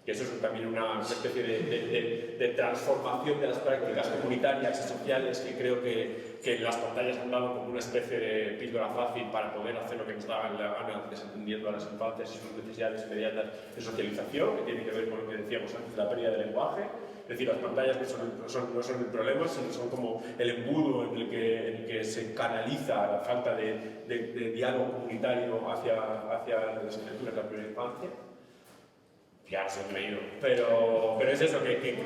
Speaker 4: que eso es también una especie de transformación de las prácticas comunitarias y sociales que creo que las pantallas han dado como una especie de píldora fácil para poder hacer lo que nos da la gana, desentendiendo a las infancias y sus necesidades inmediatas de socialización, que tiene que ver con lo que decíamos antes, la pérdida del lenguaje. Es decir, las pantallas no son el problema, sino son como el embudo en el que se canaliza la falta de diálogo comunitario hacia las criaturas de la primera infancia. Ya se me he ido, pero es eso, que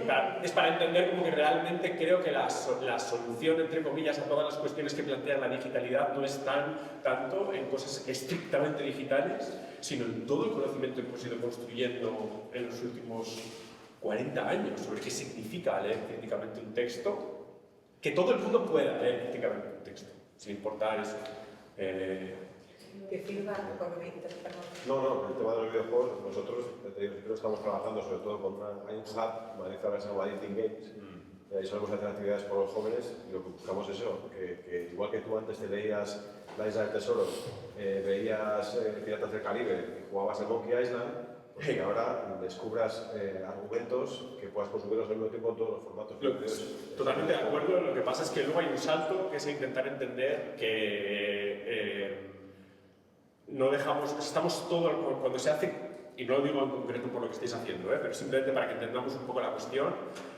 Speaker 4: es para entender como que realmente creo que la solución, entre comillas, a todas las cuestiones que plantea la digitalidad no es tanto en cosas estrictamente digitales, sino en todo el conocimiento que hemos ido construyendo en los últimos 40 años sobre qué significa leer críticamente un texto, que todo el mundo pueda leer críticamente un texto, sin importar eso.
Speaker 1: ¿Qué feedback cuando me dices, perdón?
Speaker 2: No, el tema de los videojuegos, nosotros estamos trabajando sobre todo con hay un hub, Madrid ahora se llama Editing Games, y ahí solemos hacer actividades por los jóvenes y lo que buscamos es eso, que igual que tú antes te leías La Isla del Tesoro, veías Piratas del Caribe y jugabas en Monkey Island, pues que ahora descubras argumentos que puedas consumirlos al mismo tiempo en todos los formatos.
Speaker 4: Totalmente de acuerdo, lo que pasa es que luego hay un salto que es intentar entender que no dejamos, estamos todo, cuando se hace, y no lo digo en concreto por lo que estáis haciendo, pero simplemente para que entendamos un poco la cuestión,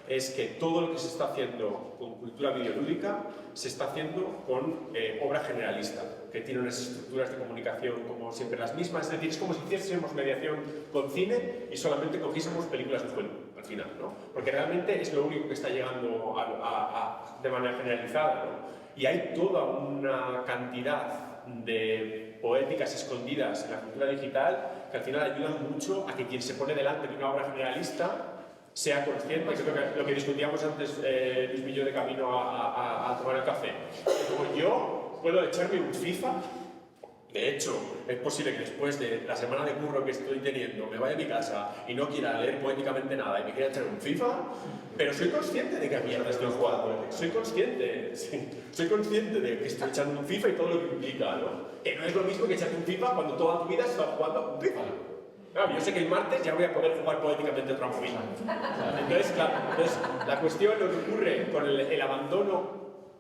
Speaker 4: es que todo lo que se está haciendo con cultura videolúdica se está haciendo con obra generalista, que tiene unas estructuras de comunicación como siempre las mismas, es decir, es como si hiciésemos mediación con cine y solamente cogiésemos películas de Hollywood al final, ¿no? Porque realmente es lo único que está llegando de manera generalizada, ¿no? Y hay toda una cantidad de poéticas escondidas en la cultura digital que al final ayudan mucho a que quien se pone delante de una obra generalista sea consciente, que es lo que discutíamos antes Luis y yo de camino a tomar el café. Como yo puedo echarme un FIFA De hecho, es posible que después de la semana de curro que estoy teniendo me vaya a mi casa y no quiera leer poéticamente nada y me quiera echar un FIFA, pero soy consciente de que a mierda estoy jugando. Soy consciente, sí, soy consciente de que estoy echando un FIFA y todo lo que implica, ¿no? Que no es lo mismo que echarte un FIFA cuando toda tu vida estás jugando un FIFA. Claro, yo sé que el martes ya voy a poder jugar poéticamente otra movida. Entonces, claro, la cuestión, lo que ocurre con el abandono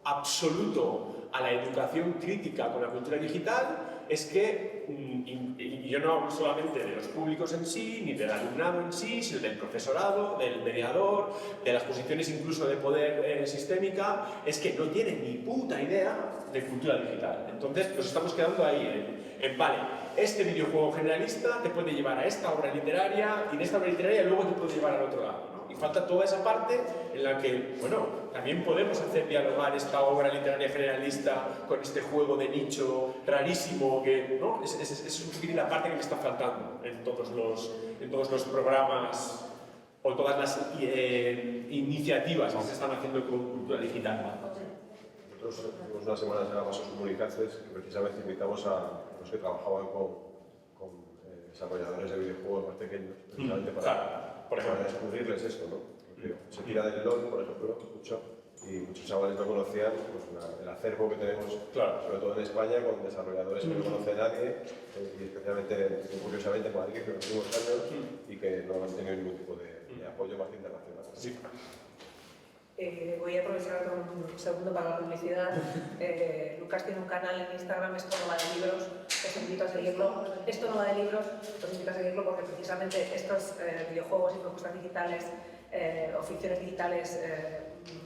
Speaker 4: absoluto a la educación crítica con la cultura digital es que, y yo no hablo solamente de los públicos en sí, ni del alumnado en sí, sino del profesorado, del mediador, de las posiciones incluso de poder sistémica, es que no tienen ni puta idea de cultura digital. Entonces nos estamos quedando ahí vale, este videojuego generalista te puede llevar a esta obra literaria y de esta obra literaria luego te puede llevar al otro lado, ¿no? Y falta toda esa parte en la que, bueno, también podemos hacer dialogar esta obra literaria generalista con este juego de nicho rarísimo que, ¿no? Es un poquito la parte que me está faltando en todos los programas o todas las iniciativas que se están haciendo con cultura digital.
Speaker 2: Nosotros tuvimos unas semanas en Amasos Comunicaces que precisamente invitamos a los que trabajaban con desarrolladores de videojuegos más pequeños, precisamente para descubrirles esto, ¿no? Porque se tira del LOL, por ejemplo, mucho, y muchos chavales no conocían pues, el acervo que tenemos, sobre todo en España, con desarrolladores que no conoce nadie, y especialmente, curiosamente, en Madrid, que los últimos años, y que no han tenido ningún tipo de apoyo más internacional.
Speaker 4: Sí.
Speaker 1: Voy a aprovechar un segundo para la publicidad. Lucas tiene un canal en Instagram, Esto no va de libros, os invito a seguirlo. Esto no va de libros, os invito a seguirlo porque precisamente estos videojuegos y propuestas digitales o ficciones digitales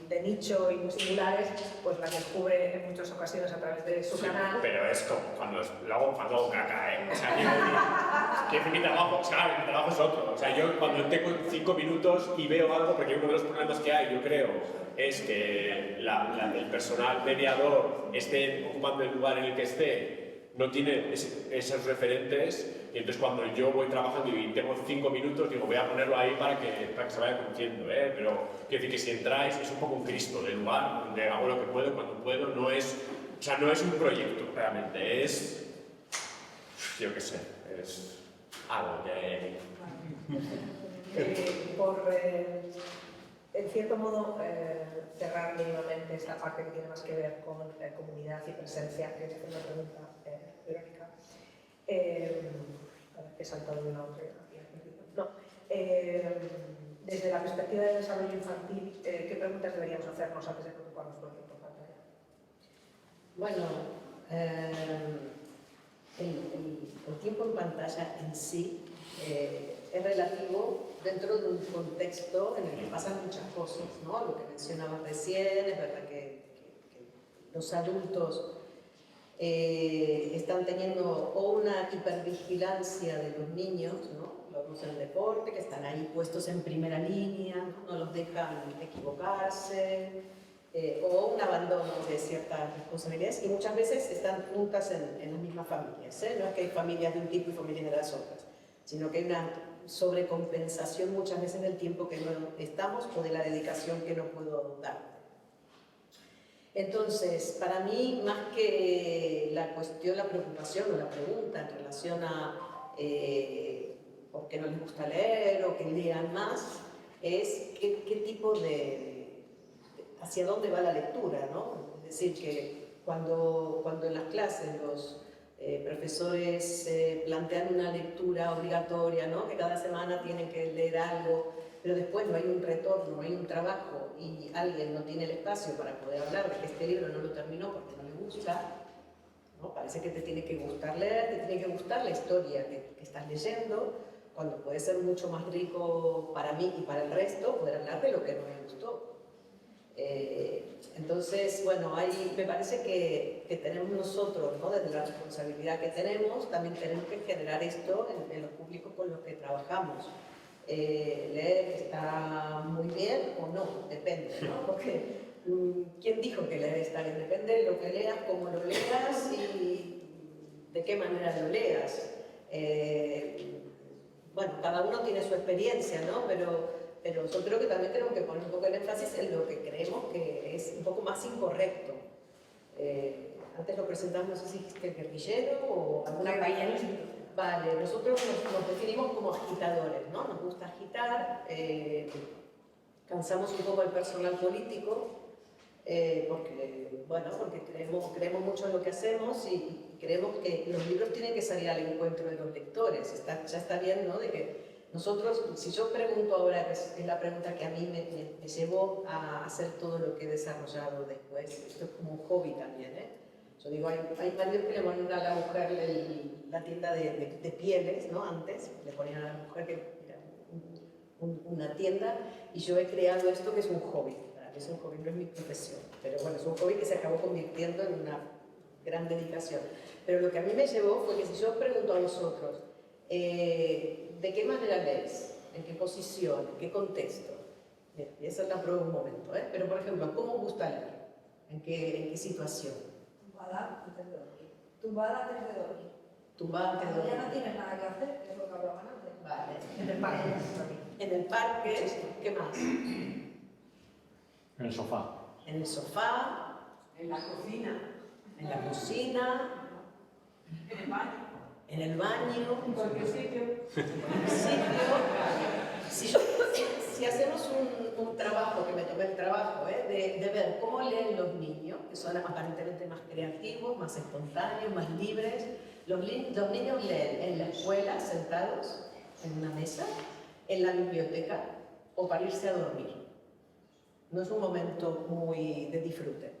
Speaker 1: de nicho y muy singulares, pues las descubre en muchas ocasiones a través de su canal.
Speaker 4: Pero es como cuando hago caca, ¿eh? O sea, mi trabajo es otro. O sea, yo cuando tengo 5 minutos y veo algo, porque uno de los problemas que hay, yo creo, es que el personal mediador esté ocupando el lugar en el que esté, no tiene esos referentes, y entonces cuando yo voy trabajando y tengo 5 minutos, digo, voy a ponerlo ahí para que se vaya conociendo, ¿eh? Pero quiero decir que si entráis es un poco un Cristo del lugar, donde hago lo que puedo, cuando puedo, no es un proyecto realmente, es, yo qué sé, es algo que...
Speaker 1: En cierto modo, cerrar mínimamente esta parte que tiene más que ver con comunidad y presencia, que es una pregunta, Verónica. He saltado de una otra. No. Desde la perspectiva del desarrollo infantil, ¿qué preguntas deberíamos hacernos antes de preocuparnos por el tiempo en pantalla?
Speaker 3: Bueno, el tiempo en pantalla en sí es relativo dentro de un contexto en el que pasan muchas cosas, ¿no? Lo que mencionaba recién, es verdad que los adultos están teniendo o una hipervigilancia de los niños, ¿no? Los vemos en el deporte, que están ahí puestos en primera línea, no los dejan equivocarse, o un abandono de ciertas responsabilidades, y muchas veces están juntas en las mismas familias, ¿eh? No es que hay familias de un tipo y familias de las otras, sino que hay una sobrecompensación muchas veces del tiempo que no estamos o de la dedicación que no puedo dar. Entonces, para mí, más que la cuestión, la preocupación o la pregunta en relación a por qué no les gusta leer o que lean más, es qué tipo hacia dónde va la lectura, ¿no? Es decir, que cuando en las clases los profesores plantean una lectura obligatoria, ¿no? Que cada semana tienen que leer algo, pero después no hay un retorno, no hay un trabajo y alguien no tiene el espacio para poder hablar de que este libro no lo terminó porque no le gusta, ¿no? Parece que te tiene que gustar leer, te tiene que gustar la historia que estás leyendo, cuando puede ser mucho más rico para mí y para el resto poder hablar de lo que no me gustó. Entonces, bueno, me parece que tenemos nosotros, ¿no? Desde la responsabilidad que tenemos, también tenemos que generar esto en los públicos con los que trabajamos. Leer está muy bien o no, depende, ¿no? Porque ¿quién dijo que leer está bien? Depende de lo que leas, cómo lo leas y de qué manera lo leas. Bueno, cada uno tiene su experiencia, ¿no? Pero yo creo que también tenemos que poner un poco el énfasis en lo que creemos que es un poco más incorrecto. Antes lo presentamos, no sé si dijiste el guerrillero o alguna calle. Vale, nosotros nos definimos como agitadores, ¿no? Nos gusta agitar, cansamos un poco al personal político, porque creemos mucho en lo que hacemos y creemos que los libros tienen que salir al encuentro de los lectores. Ya está bien, ¿no? De que nosotros, si yo pregunto ahora, que es la pregunta que a mí me llevó a hacer todo lo que he desarrollado después, esto es como un hobby también, ¿eh? Yo digo, hay maridos que le ponen a la mujer la tienda de pieles, ¿no? Antes le ponían a la mujer que era una tienda, y yo he creado esto que es un hobby. Para mí es un hobby, no es mi profesión, pero bueno, es un hobby que se acabó convirtiendo en una gran dedicación. Pero lo que a mí me llevó fue que si yo pregunto a vosotros, ¿de qué manera lees? ¿En qué posición? ¿En qué contexto? Bien, y esa es la prueba un momento, ¿eh? Pero por ejemplo, ¿cómo os gusta leer? ¿En qué situación?
Speaker 5: Tumbada antes de dormir. Tumbada antes de dormir.
Speaker 3: Tumbada antes de
Speaker 5: Cuando ya
Speaker 3: dormir.
Speaker 5: no tienes nada que hacer, que es lo que hablaban antes.
Speaker 3: Vale.
Speaker 1: En el parque.
Speaker 3: En el parque, ¿qué más?
Speaker 6: En el sofá.
Speaker 3: En el sofá,
Speaker 7: En la cocina,
Speaker 3: en la cocina,
Speaker 7: en el baño,
Speaker 3: en el baño,
Speaker 7: en cualquier sitio.
Speaker 3: en el sitio. Si hacemos un trabajo, que me tomé el trabajo, de ver cómo leen los niños, que son aparentemente más creativos, más espontáneos, más libres, los niños leen en la escuela, sentados en una mesa, en la biblioteca o para irse a dormir. No es un momento muy de disfrute.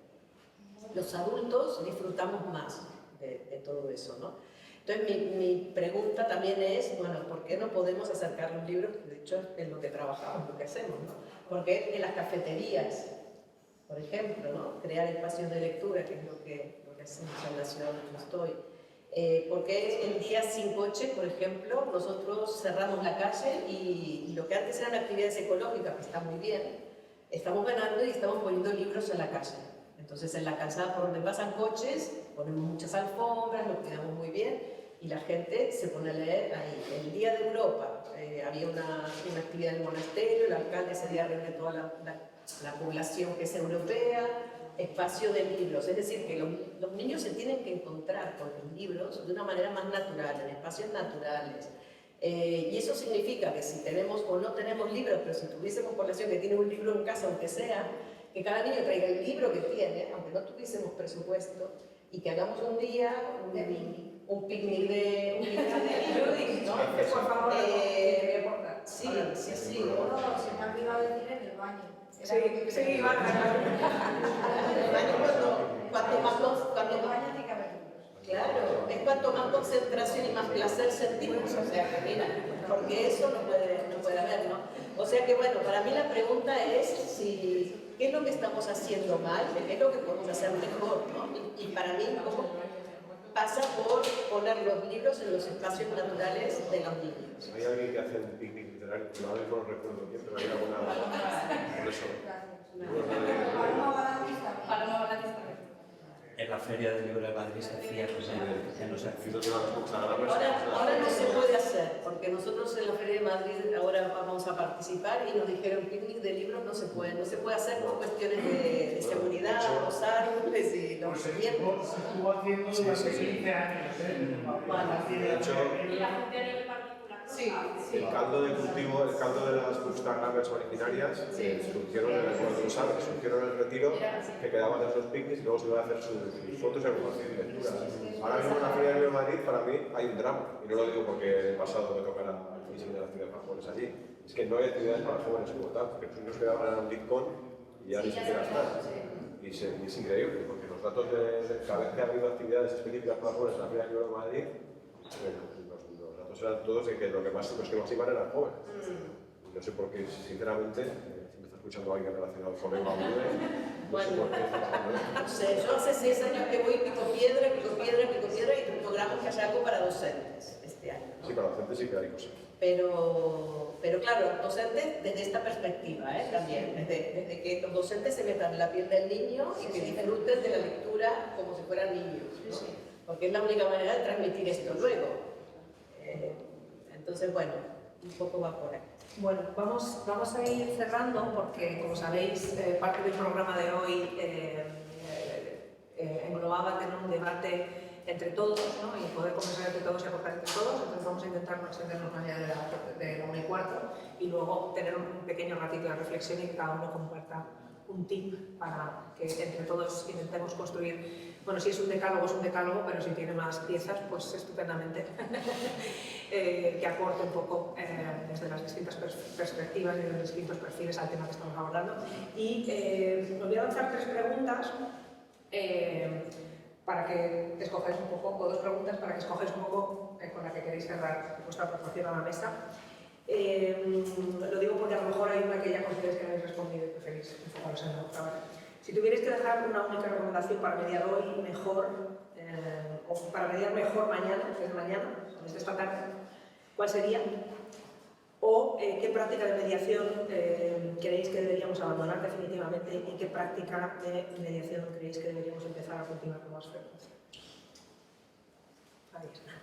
Speaker 3: Los adultos disfrutamos más de todo eso, ¿no? Entonces mi pregunta también es, bueno, ¿por qué no podemos acercar los libros? De hecho, es lo que trabajamos, lo que hacemos, ¿no? Porque en las cafeterías, por ejemplo, ¿no? Crear espacios de lectura, que es lo que hacemos en la ciudad donde yo estoy. Porque el día sin coche, por ejemplo, nosotros cerramos la calle y lo que antes eran actividades ecológicas, que está muy bien, estamos ganando y estamos poniendo libros en la calle. Entonces en la calzada por donde pasan coches ponemos muchas alfombras, lo cuidamos muy bien y la gente se pone a leer ahí. El Día de Europa había una actividad en el monasterio, el alcalde ese día reúne toda la población que es europea, espacio de libros, es decir, que los niños se tienen que encontrar con los libros de una manera más natural, en espacios naturales. Y eso significa que si tenemos o no tenemos libros, pero si tuviésemos población que tiene un libro en casa, aunque sea, que cada niño traiga el libro que tiene, aunque no tuviésemos presupuesto, y que hagamos un día un picnic de libros, ¿no?
Speaker 1: Por favor, quería aportar.
Speaker 3: Sí.
Speaker 5: No, se me ha olvidado decir en el baño.
Speaker 1: Sí, van
Speaker 3: Cuanto más
Speaker 5: En el baño tiene que haber libros.
Speaker 3: claro, es cuanto más concentración y más placer sentimos, o sea que mira, porque eso no puede haber, ¿no? O sea que bueno, para mí la pregunta es qué es lo que estamos haciendo mal, qué es lo que podemos hacer mejor, ¿no? Y para mí pasa por poner los libros en los espacios naturales de los niños.
Speaker 2: Hay alguien que hace un picnic literario, ahora mismo no recuerdo quién, pero hay alguna... Por eso.
Speaker 7: Paloma Balatista.
Speaker 6: En la Feria del Libro de Madrid se hacía pues, en los archivos.
Speaker 3: Ahora no se puede hacer, porque nosotros en la Feria de Madrid ahora vamos a participar y nos dijeron picnic de libros no se puede hacer por cuestiones de seguridad, los árboles y los tiempos.
Speaker 8: Se estuvo haciendo durante 15 años,
Speaker 2: De hecho,
Speaker 7: ¿Y la gente a nivel particular?
Speaker 3: Sí.
Speaker 2: el caldo de cultivo, el caldo de las frutas originarias, surgieron en el retiro, que quedaban en los picnics y luego se iban a hacer sus fotos y a compartir lecturas. Ahora mismo en la Feria de Madrid, para mí, hay un drama. Y no lo digo porque el pasado me tocara diseñar actividades para jóvenes allí. Es que no hay actividades para jóvenes como tal, porque los niños quedaban en un Bitcoin y ya ni siquiera están. Y es increíble, porque los datos cada vez que ha habido actividades específicas para jóvenes en la Feria de Madrid, los datos eran todos de que los que más iban eran jóvenes. No sé por qué, sinceramente, si me está escuchando alguien relacionado con el Baude, no sé por qué está pasando esto.
Speaker 3: No sé, yo hace 6 años que voy pico piedra y logramos que haya algo para docentes este año, ¿no?
Speaker 2: Sí, para docentes sí que hay cosas.
Speaker 3: Pero claro, docentes desde esta perspectiva, también, desde que los docentes se metan en la piel del niño y que disfruten de la lectura como si fueran niños, ¿no? Porque es la única manera de transmitir esto luego. Entonces, bueno, un poco va por ahí.
Speaker 1: Bueno, vamos a ir cerrando porque, como sabéis, parte del programa de hoy englobaba tener un debate entre todos, ¿no? Y poder conversar entre todos y aportar entre todos. Entonces vamos a intentar no extendernos más allá de la 1:15 y luego tener un pequeño ratito de reflexión y que cada uno comparta un tip para que entre todos intentemos construir, bueno, si es un decálogo, pero si tiene más piezas, pues estupendamente, que aporte un poco desde las distintas perspectivas y de los distintos perfiles al tema que estamos abordando. Y os voy a lanzar 3 preguntas para que escogáis un poco, o 2 preguntas para que escogáis un poco con la que queréis cerrar vuestra proporción a la mesa. Lo digo porque a lo mejor hay una que ya consideréis que no habéis respondido y preferís enfocaros en la otra. ¿Vale? Si tuvierais que dejar una única recomendación para mediar hoy mejor, o para mediar mejor mañana, desde mañana, desde esta tarde, ¿cuál sería? ¿O qué práctica de mediación creéis que deberíamos abandonar definitivamente y qué práctica de mediación creéis que deberíamos empezar a cultivar con más frecuencia? Ahí está.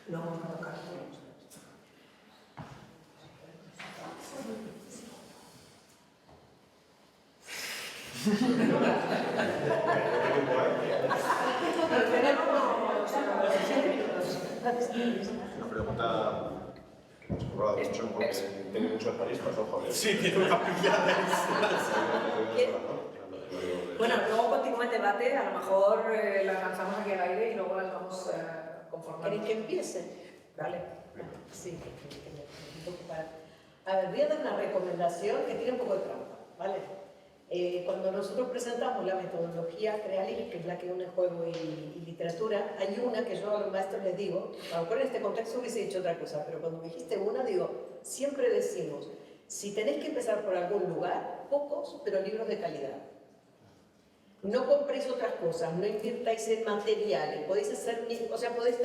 Speaker 1: Lo vamos a tocar todos.
Speaker 2: Una pregunta que hemos cobrado mucho porque tiene mucho paristas, ojo.
Speaker 4: Sí, tiene una pillada.
Speaker 1: Bueno, luego continúa el debate, a lo mejor las lanzamos aquí al aire y luego las vamos conformando.
Speaker 3: ¿Queréis que empiece?
Speaker 1: Dale.
Speaker 3: Sí, un poco para... A ver, voy a dar una recomendación que tiene un poco de trampa, ¿vale? Cuando nosotros presentamos la metodología Crealis, que es la que une juego y literatura, hay una que yo a los maestros les digo, a lo mejor en este contexto hubiese dicho otra cosa, pero cuando me dijiste una, digo, siempre decimos, si tenéis que empezar por algún lugar, pocos, pero libros de calidad. No compréis otras cosas, no invirtáis en materiales, podéis hacer, o sea, podéis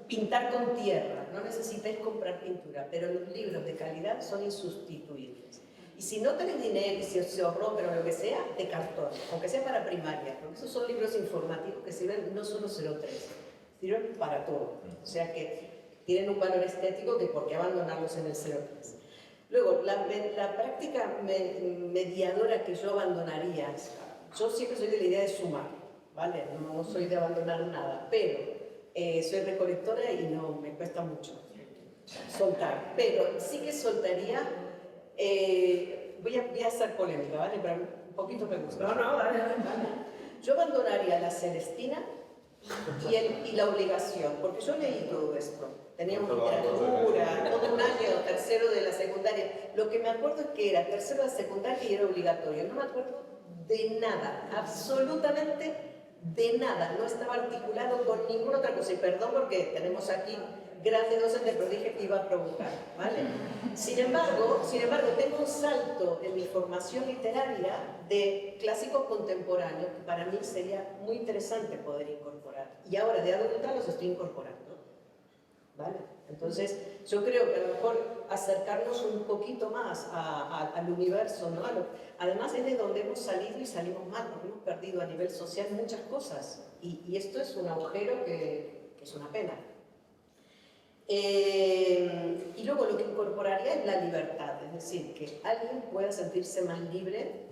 Speaker 3: pintar con tierra, no necesitáis comprar pintura, pero los libros de calidad son insustituibles. Y si no tenéis dinero, y si se os rompen o lo que sea, de cartón, aunque sea para primaria, porque esos son libros informativos que sirven no solo 03, sirven para todo. O sea que tienen un valor estético que por qué abandonarlos en el 03. Luego, la práctica mediadora que yo abandonaría, yo siempre soy de la idea de sumar, ¿vale? No soy de abandonar nada, pero soy recolectora y no me cuesta mucho soltar. Pero sí que soltaría, voy a hacer polémica, ¿vale? Pero un poquito me gusta.
Speaker 1: No, dale.
Speaker 3: Yo abandonaría la Celestina y la obligación, porque yo leí todo esto. Teníamos literatura, todo un año, tercero de la secundaria. Lo que me acuerdo es que era tercero de la secundaria y era obligatorio. No me acuerdo de nada, absolutamente de nada. No estaba articulado con ninguna otra cosa. Y perdón porque tenemos aquí grandes docentes, pero dije que iba a provocar, ¿vale? Sin embargo, tengo un salto en mi formación literaria de clásicos contemporáneos que para mí sería muy interesante poder incorporar. Y ahora de adulta los estoy incorporando, ¿vale? Entonces, yo creo que a lo mejor acercarnos un poquito más al universo, ¿no? Además es de donde hemos salido y salimos mal, porque hemos perdido a nivel social muchas cosas. Y esto es un agujero que es una pena. Y luego lo que incorporaría es la libertad, es decir, que alguien pueda sentirse más libre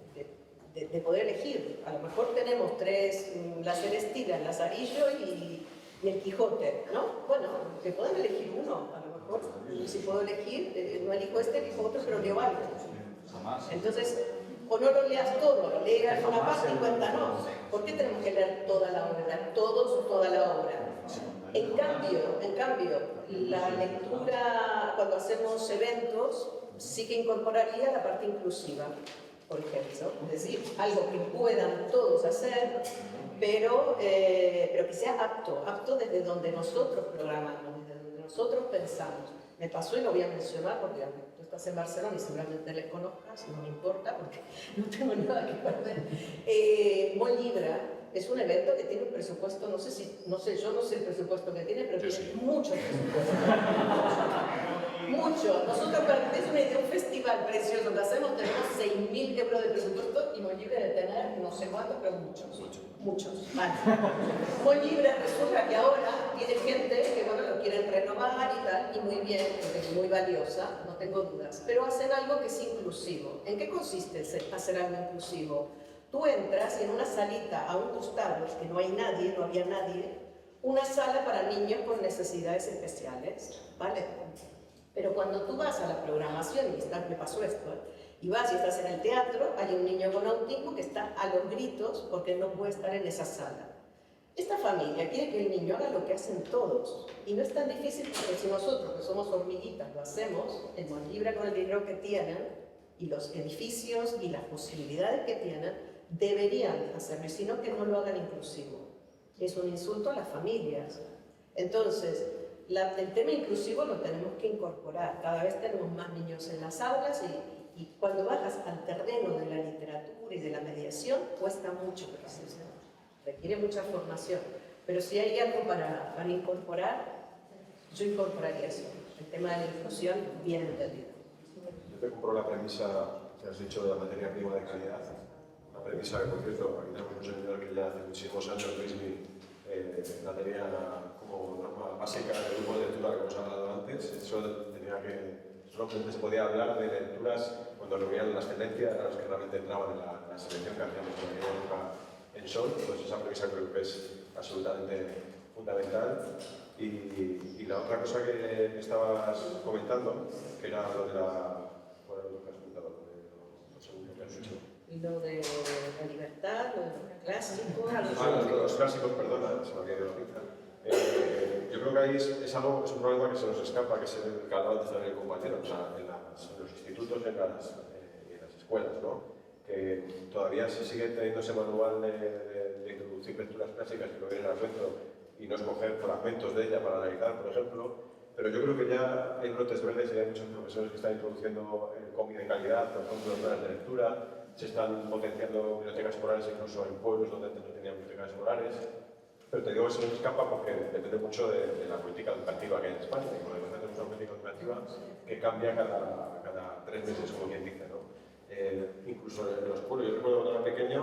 Speaker 3: de poder elegir. A lo mejor tenemos 3, la Celestina, el Lazarillo y el Quijote, ¿no? Bueno, que pueden elegir uno, a lo mejor, si puedo elegir, no elijo este, elijo otro, pero leo algo. Entonces, o no lo leas todo, leas una parte y cuéntanos. ¿Por qué tenemos que leer toda la obra? Toda la obra. En cambio, la lectura, cuando hacemos eventos, sí que incorporaría la parte inclusiva, por ejemplo. Es decir, algo que puedan todos hacer, pero que sea apto desde donde nosotros programamos, desde donde nosotros pensamos. Me pasó, y lo voy a mencionar porque tú estás en Barcelona y seguramente les conozcas, no me importa porque no tengo nada que perder. Molibra es un evento que tiene un presupuesto, yo no sé el presupuesto que tiene, pero tiene mucho presupuesto. Mucho. Nosotros, para que una idea, un festival precioso que hacemos, tenemos 6.000 euros de presupuesto y Molibra de tener no sé cuántos, pero muchos. Vale. Molibra resulta que ahora tiene gente que, bueno, lo quieren renovar y tal, y muy bien, porque es muy valiosa, no tengo dudas, pero hacen algo que es inclusivo. ¿En qué consiste hacer algo inclusivo? Tú entras y en una salita a un costado, que no hay nadie, no había nadie, una sala para niños con necesidades especiales, ¿vale? Pero cuando tú vas a la programación, y me pasó esto, y vas y estás en el teatro, hay un niño con autismo que está a los gritos porque no puede estar en esa sala. Esta familia quiere que el niño haga lo que hacen todos, y no es tan difícil porque si nosotros, que somos hormiguitas, lo hacemos, en Libra con el dinero que tienen, y los edificios y las posibilidades que tienen, deberían hacerlo, y si no, que no lo hagan inclusivo. Es un insulto a las familias. Entonces, el tema inclusivo lo tenemos que incorporar. Cada vez tenemos más niños en las aulas y cuando bajas al terreno de la literatura y de la mediación, cuesta mucho proceso. Requiere mucha formación. Pero si hay algo para incorporar, yo incorporaría eso. El tema de la inclusión bien entendido.
Speaker 2: Yo te compro la premisa que has dicho de la materia prima de calidad. Una premisa que, por cierto, aquí tenemos un señor que ya hace muchísimos años, Luismi, la tenía como norma básica del grupo de lectura que hemos hablado antes. Solamente se podía hablar de lecturas cuando reunían la excelencia, eran los que realmente entraban en la selección que hacíamos en aquella época en Sol. Entonces esa premisa creo que es absolutamente fundamental. Y la otra cosa que estabas comentando, que era lo de la... ¿Cuál era lo que has comentado? Lo segundo que has dicho.
Speaker 3: Lo de la libertad, lo de los clásicos.
Speaker 2: Los clásicos, perdona, se me había ido la pinza. Yo creo que ahí es un problema que se nos escapa, que es el que hablaba antes del compañero, o sea, en los institutos y en las escuelas, ¿no? Que todavía se sigue teniendo ese manual de introducir lecturas clásicas que no vienen al reto y no escoger fragmentos de ella para analizar, por ejemplo. Pero yo creo que ya hay brotes verdes y hay muchos profesores que están introduciendo el cómic de calidad, por ejemplo, los planes de lectura. Se están potenciando bibliotecas escolares incluso en pueblos donde antes no tenían bibliotecas escolares. Pero te digo que se nos escapa porque depende mucho de la política educativa que hay en España. Y como además tenemos una política educativa que cambia cada 3 meses, como quien dice, ¿no? Incluso en los pueblos. Yo recuerdo cuando era pequeño,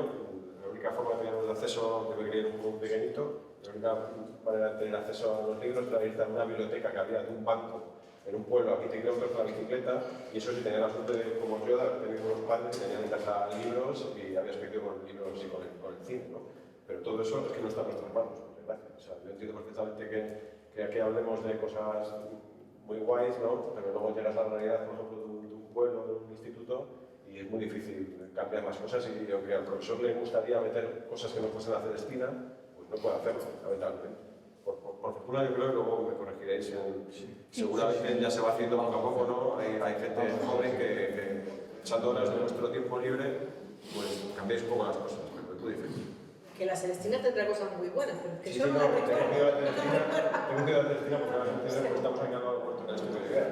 Speaker 2: la única forma que teníamos de acceso, de que era un pueblo pequeñito, la única manera de tener acceso a los libros era ir a una biblioteca que había de un banco en un pueblo a 20 kilómetros con la bicicleta, y eso sí tenía la suerte de, como yo, de haber tenido unos padres que tenían en casa libros y había escrito con libros y con el cine, ¿no? Pero todo eso es que no está en nuestras manos, por desgracia. O sea, yo entiendo perfectamente que aquí hablemos de cosas muy guays, ¿no? Pero luego llegas a la realidad, por ejemplo, de un pueblo, de un instituto, y es muy difícil cambiar las cosas, y aunque al profesor le gustaría meter cosas que no fuesen a Celestina, pues no puede hacerlo, lamentablemente. Por fortuna, yo creo que luego me corregiréis. Seguramente ya se va haciendo poco a poco, ¿no? Hay gente joven que echando horas de nuestro tiempo libre, pues cambiéis un poco las cosas, pero es muy difícil.
Speaker 3: Que la Celestina tendrá cosas muy buenas, pero es que
Speaker 2: Sí,
Speaker 3: yo
Speaker 2: sí,
Speaker 3: no
Speaker 2: no,
Speaker 3: las
Speaker 2: tengo
Speaker 3: recuerdo.
Speaker 2: miedo de Celestina porque la gente estamos aquí al puerto de la idea.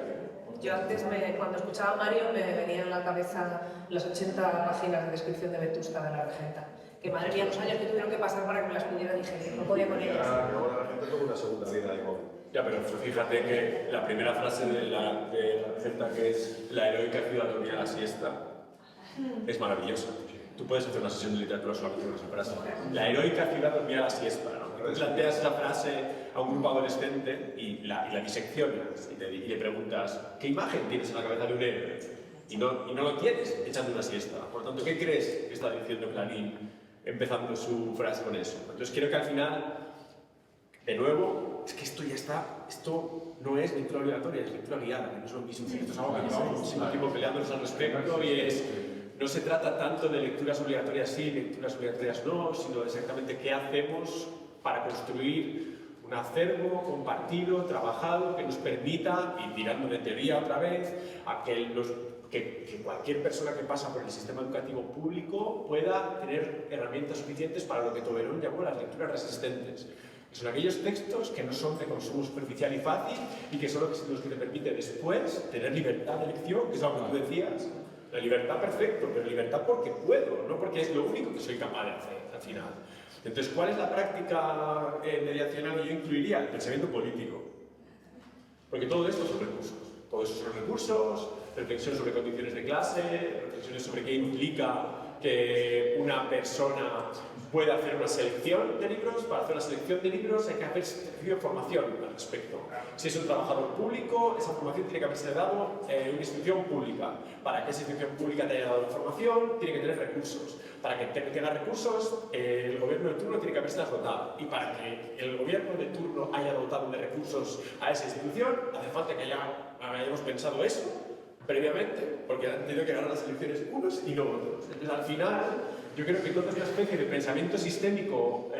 Speaker 1: Yo antes, cuando escuchaba a Mario, me venían a la cabeza las 80 páginas de descripción de Vetusta de la Regenta. Que madre mía, los años que tuvieron que pasar para que me las pudiera digerir, no podía con ellas.
Speaker 2: Ahora la gente tuvo una segunda vida de móvil.
Speaker 4: Ya, pero fíjate que la primera frase de la receta, que es la heroica ciudad dormía la siesta, es maravillosa. Tú puedes hacer una sesión de literatura solamente con esa frase. La heroica ciudad dormía la siesta, ¿no? Tú planteas esa frase a un grupo adolescente y la diseccionas y le preguntas ¿qué imagen tienes en la cabeza de un héroe? Y no lo tienes echando una siesta. Por lo tanto, ¿qué crees que está diciendo Clarín empezando su frase con eso? Entonces creo que al final, de nuevo, es que esto ya está, esto no es lectura obligatoria, es lectura guiada, que no es lo mismo. Esto es algo que llevamos muchísimo tiempo peleándonos al respecto y no se trata tanto de lecturas obligatorias sí, lecturas obligatorias no, sino exactamente qué hacemos para construir un acervo compartido, trabajado, que nos permita, y tirando de teoría otra vez, a que cualquier persona que pasa por el sistema educativo público pueda tener herramientas suficientes para lo que Toblerone llamó las lecturas resistentes. Que son aquellos textos que no son de consumo superficial y fácil y que son los que te permiten después tener libertad de elección, que es algo que tú decías. La libertad, perfecto, pero libertad porque puedo, no porque es lo único que soy capaz de hacer al final. Entonces, ¿cuál es la práctica mediacional que yo incluiría? El pensamiento político. Porque todo esto son recursos. Todo eso son recursos, reflexiones sobre condiciones de clase, reflexiones sobre qué implica que una persona puede hacer una selección de libros. Para hacer una selección de libros hay que haber formación al respecto. Si es un trabajador público, esa formación tiene que haberse dado en una institución pública. Para que esa institución pública te haya dado la formación, tiene que tener recursos. Para que tenga recursos, el gobierno de turno tiene que haberse dotado. Y para que el gobierno de turno haya dotado de recursos a esa institución, hace falta que hayamos pensado eso previamente, porque han tenido que ganar las elecciones unos y no otros. Entonces, al final, yo creo que toda esta especie de pensamiento sistémico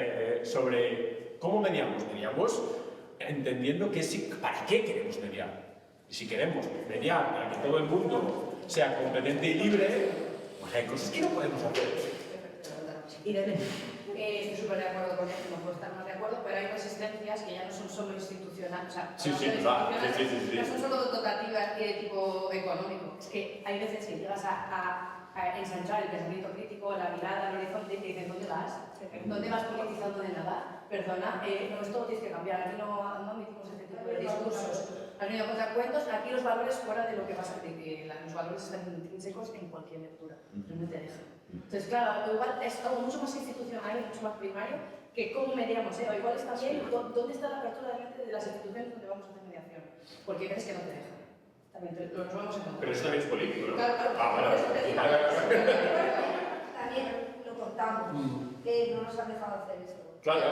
Speaker 4: sobre cómo mediamos, entendiendo que para qué queremos mediar. Y si queremos mediar para que todo el mundo sea competente y libre, pues hay cosas que no podemos hacer.
Speaker 3: Irene.
Speaker 7: Estoy súper de acuerdo con él, no puedo estar más de acuerdo, pero hay resistencias que ya no son solo institucionales, o sea,
Speaker 4: Sí,
Speaker 7: no son solo dotativas y de tipo económico. Es que hay veces que llegas a ensanchar el pensamiento crítico, la mirada al horizonte y te dicen, ¿dónde vas? ¿Dónde vas politizando de nada? Perdona, no, esto tienes que cambiar, aquí no admitimos este tipo de discursos. Has venido a contar cuentos, aquí los valores fuera de lo que pasa, de que los valores están intrínsecos en cualquier lectura, no te dejan. Entonces, claro, igual es algo mucho más institucional y mucho más primario que cómo mediamos, ¿eh? O igual es también dónde está la apertura de mente de las instituciones donde vamos a hacer mediación, porque hay veces que no te dejan. También nos vamos a encontrar.
Speaker 4: Pero eso también es político, ¿no?
Speaker 7: Claro, claro.
Speaker 4: Por eso te digo.
Speaker 5: También lo contamos, que no nos han dejado hacer esto.
Speaker 4: Claro.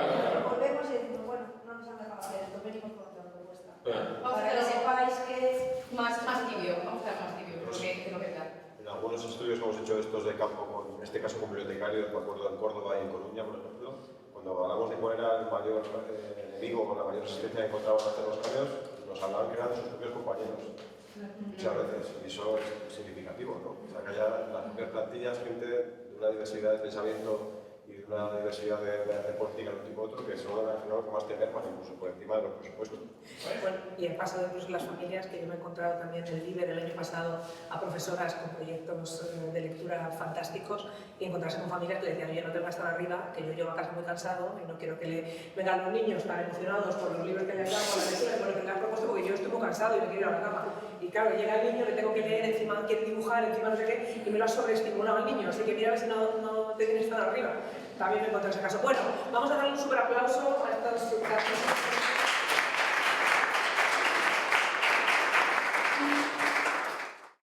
Speaker 5: Volvemos y decimos, bueno, no nos han dejado hacer esto, venimos con otra propuesta.
Speaker 7: Vamos a
Speaker 5: Para que sepáis que
Speaker 7: más tibio, vamos a hacer más tibio, que lo que tal.
Speaker 2: En algunos estudios que hemos hecho estos de campo, en este caso con bibliotecarios, me acuerdo en Córdoba y en Coruña, por ejemplo, cuando hablamos de cuál era el mayor enemigo o la mayor resistencia que encontraban a hacer los cambios, nos hablaban que eran de sus propios compañeros. Muchas veces, y eso es significativo, ¿no? O sea, que haya las propias plantillas, gente de una diversidad de pensamiento y de una diversidad de política de un tipo u otro, que son al final lo que más te merman, incluso por encima de los presupuestos.
Speaker 1: Bueno, y el pasado incluso en las familias, que yo me he encontrado también en el LIBER el año pasado a profesoras con proyectos de lectura fantásticos y encontrarse con familias que le decían, oye, no te vas a estar arriba, que yo llego a casa muy cansado y no quiero que le vengan los niños tan emocionados por los libros que le han dado, por la lectura, por lo que le han propuesto, porque yo estoy muy cansado y me quiero ir a la cama. Y claro, llega el niño, le tengo que leer, encima quiere dibujar, encima no sé qué, y me lo ha sobreestimulado el niño, así que mira a ver si no te tienes tan arriba. También me encontré ese caso. Bueno, vamos a darle un súper aplauso a estas personas.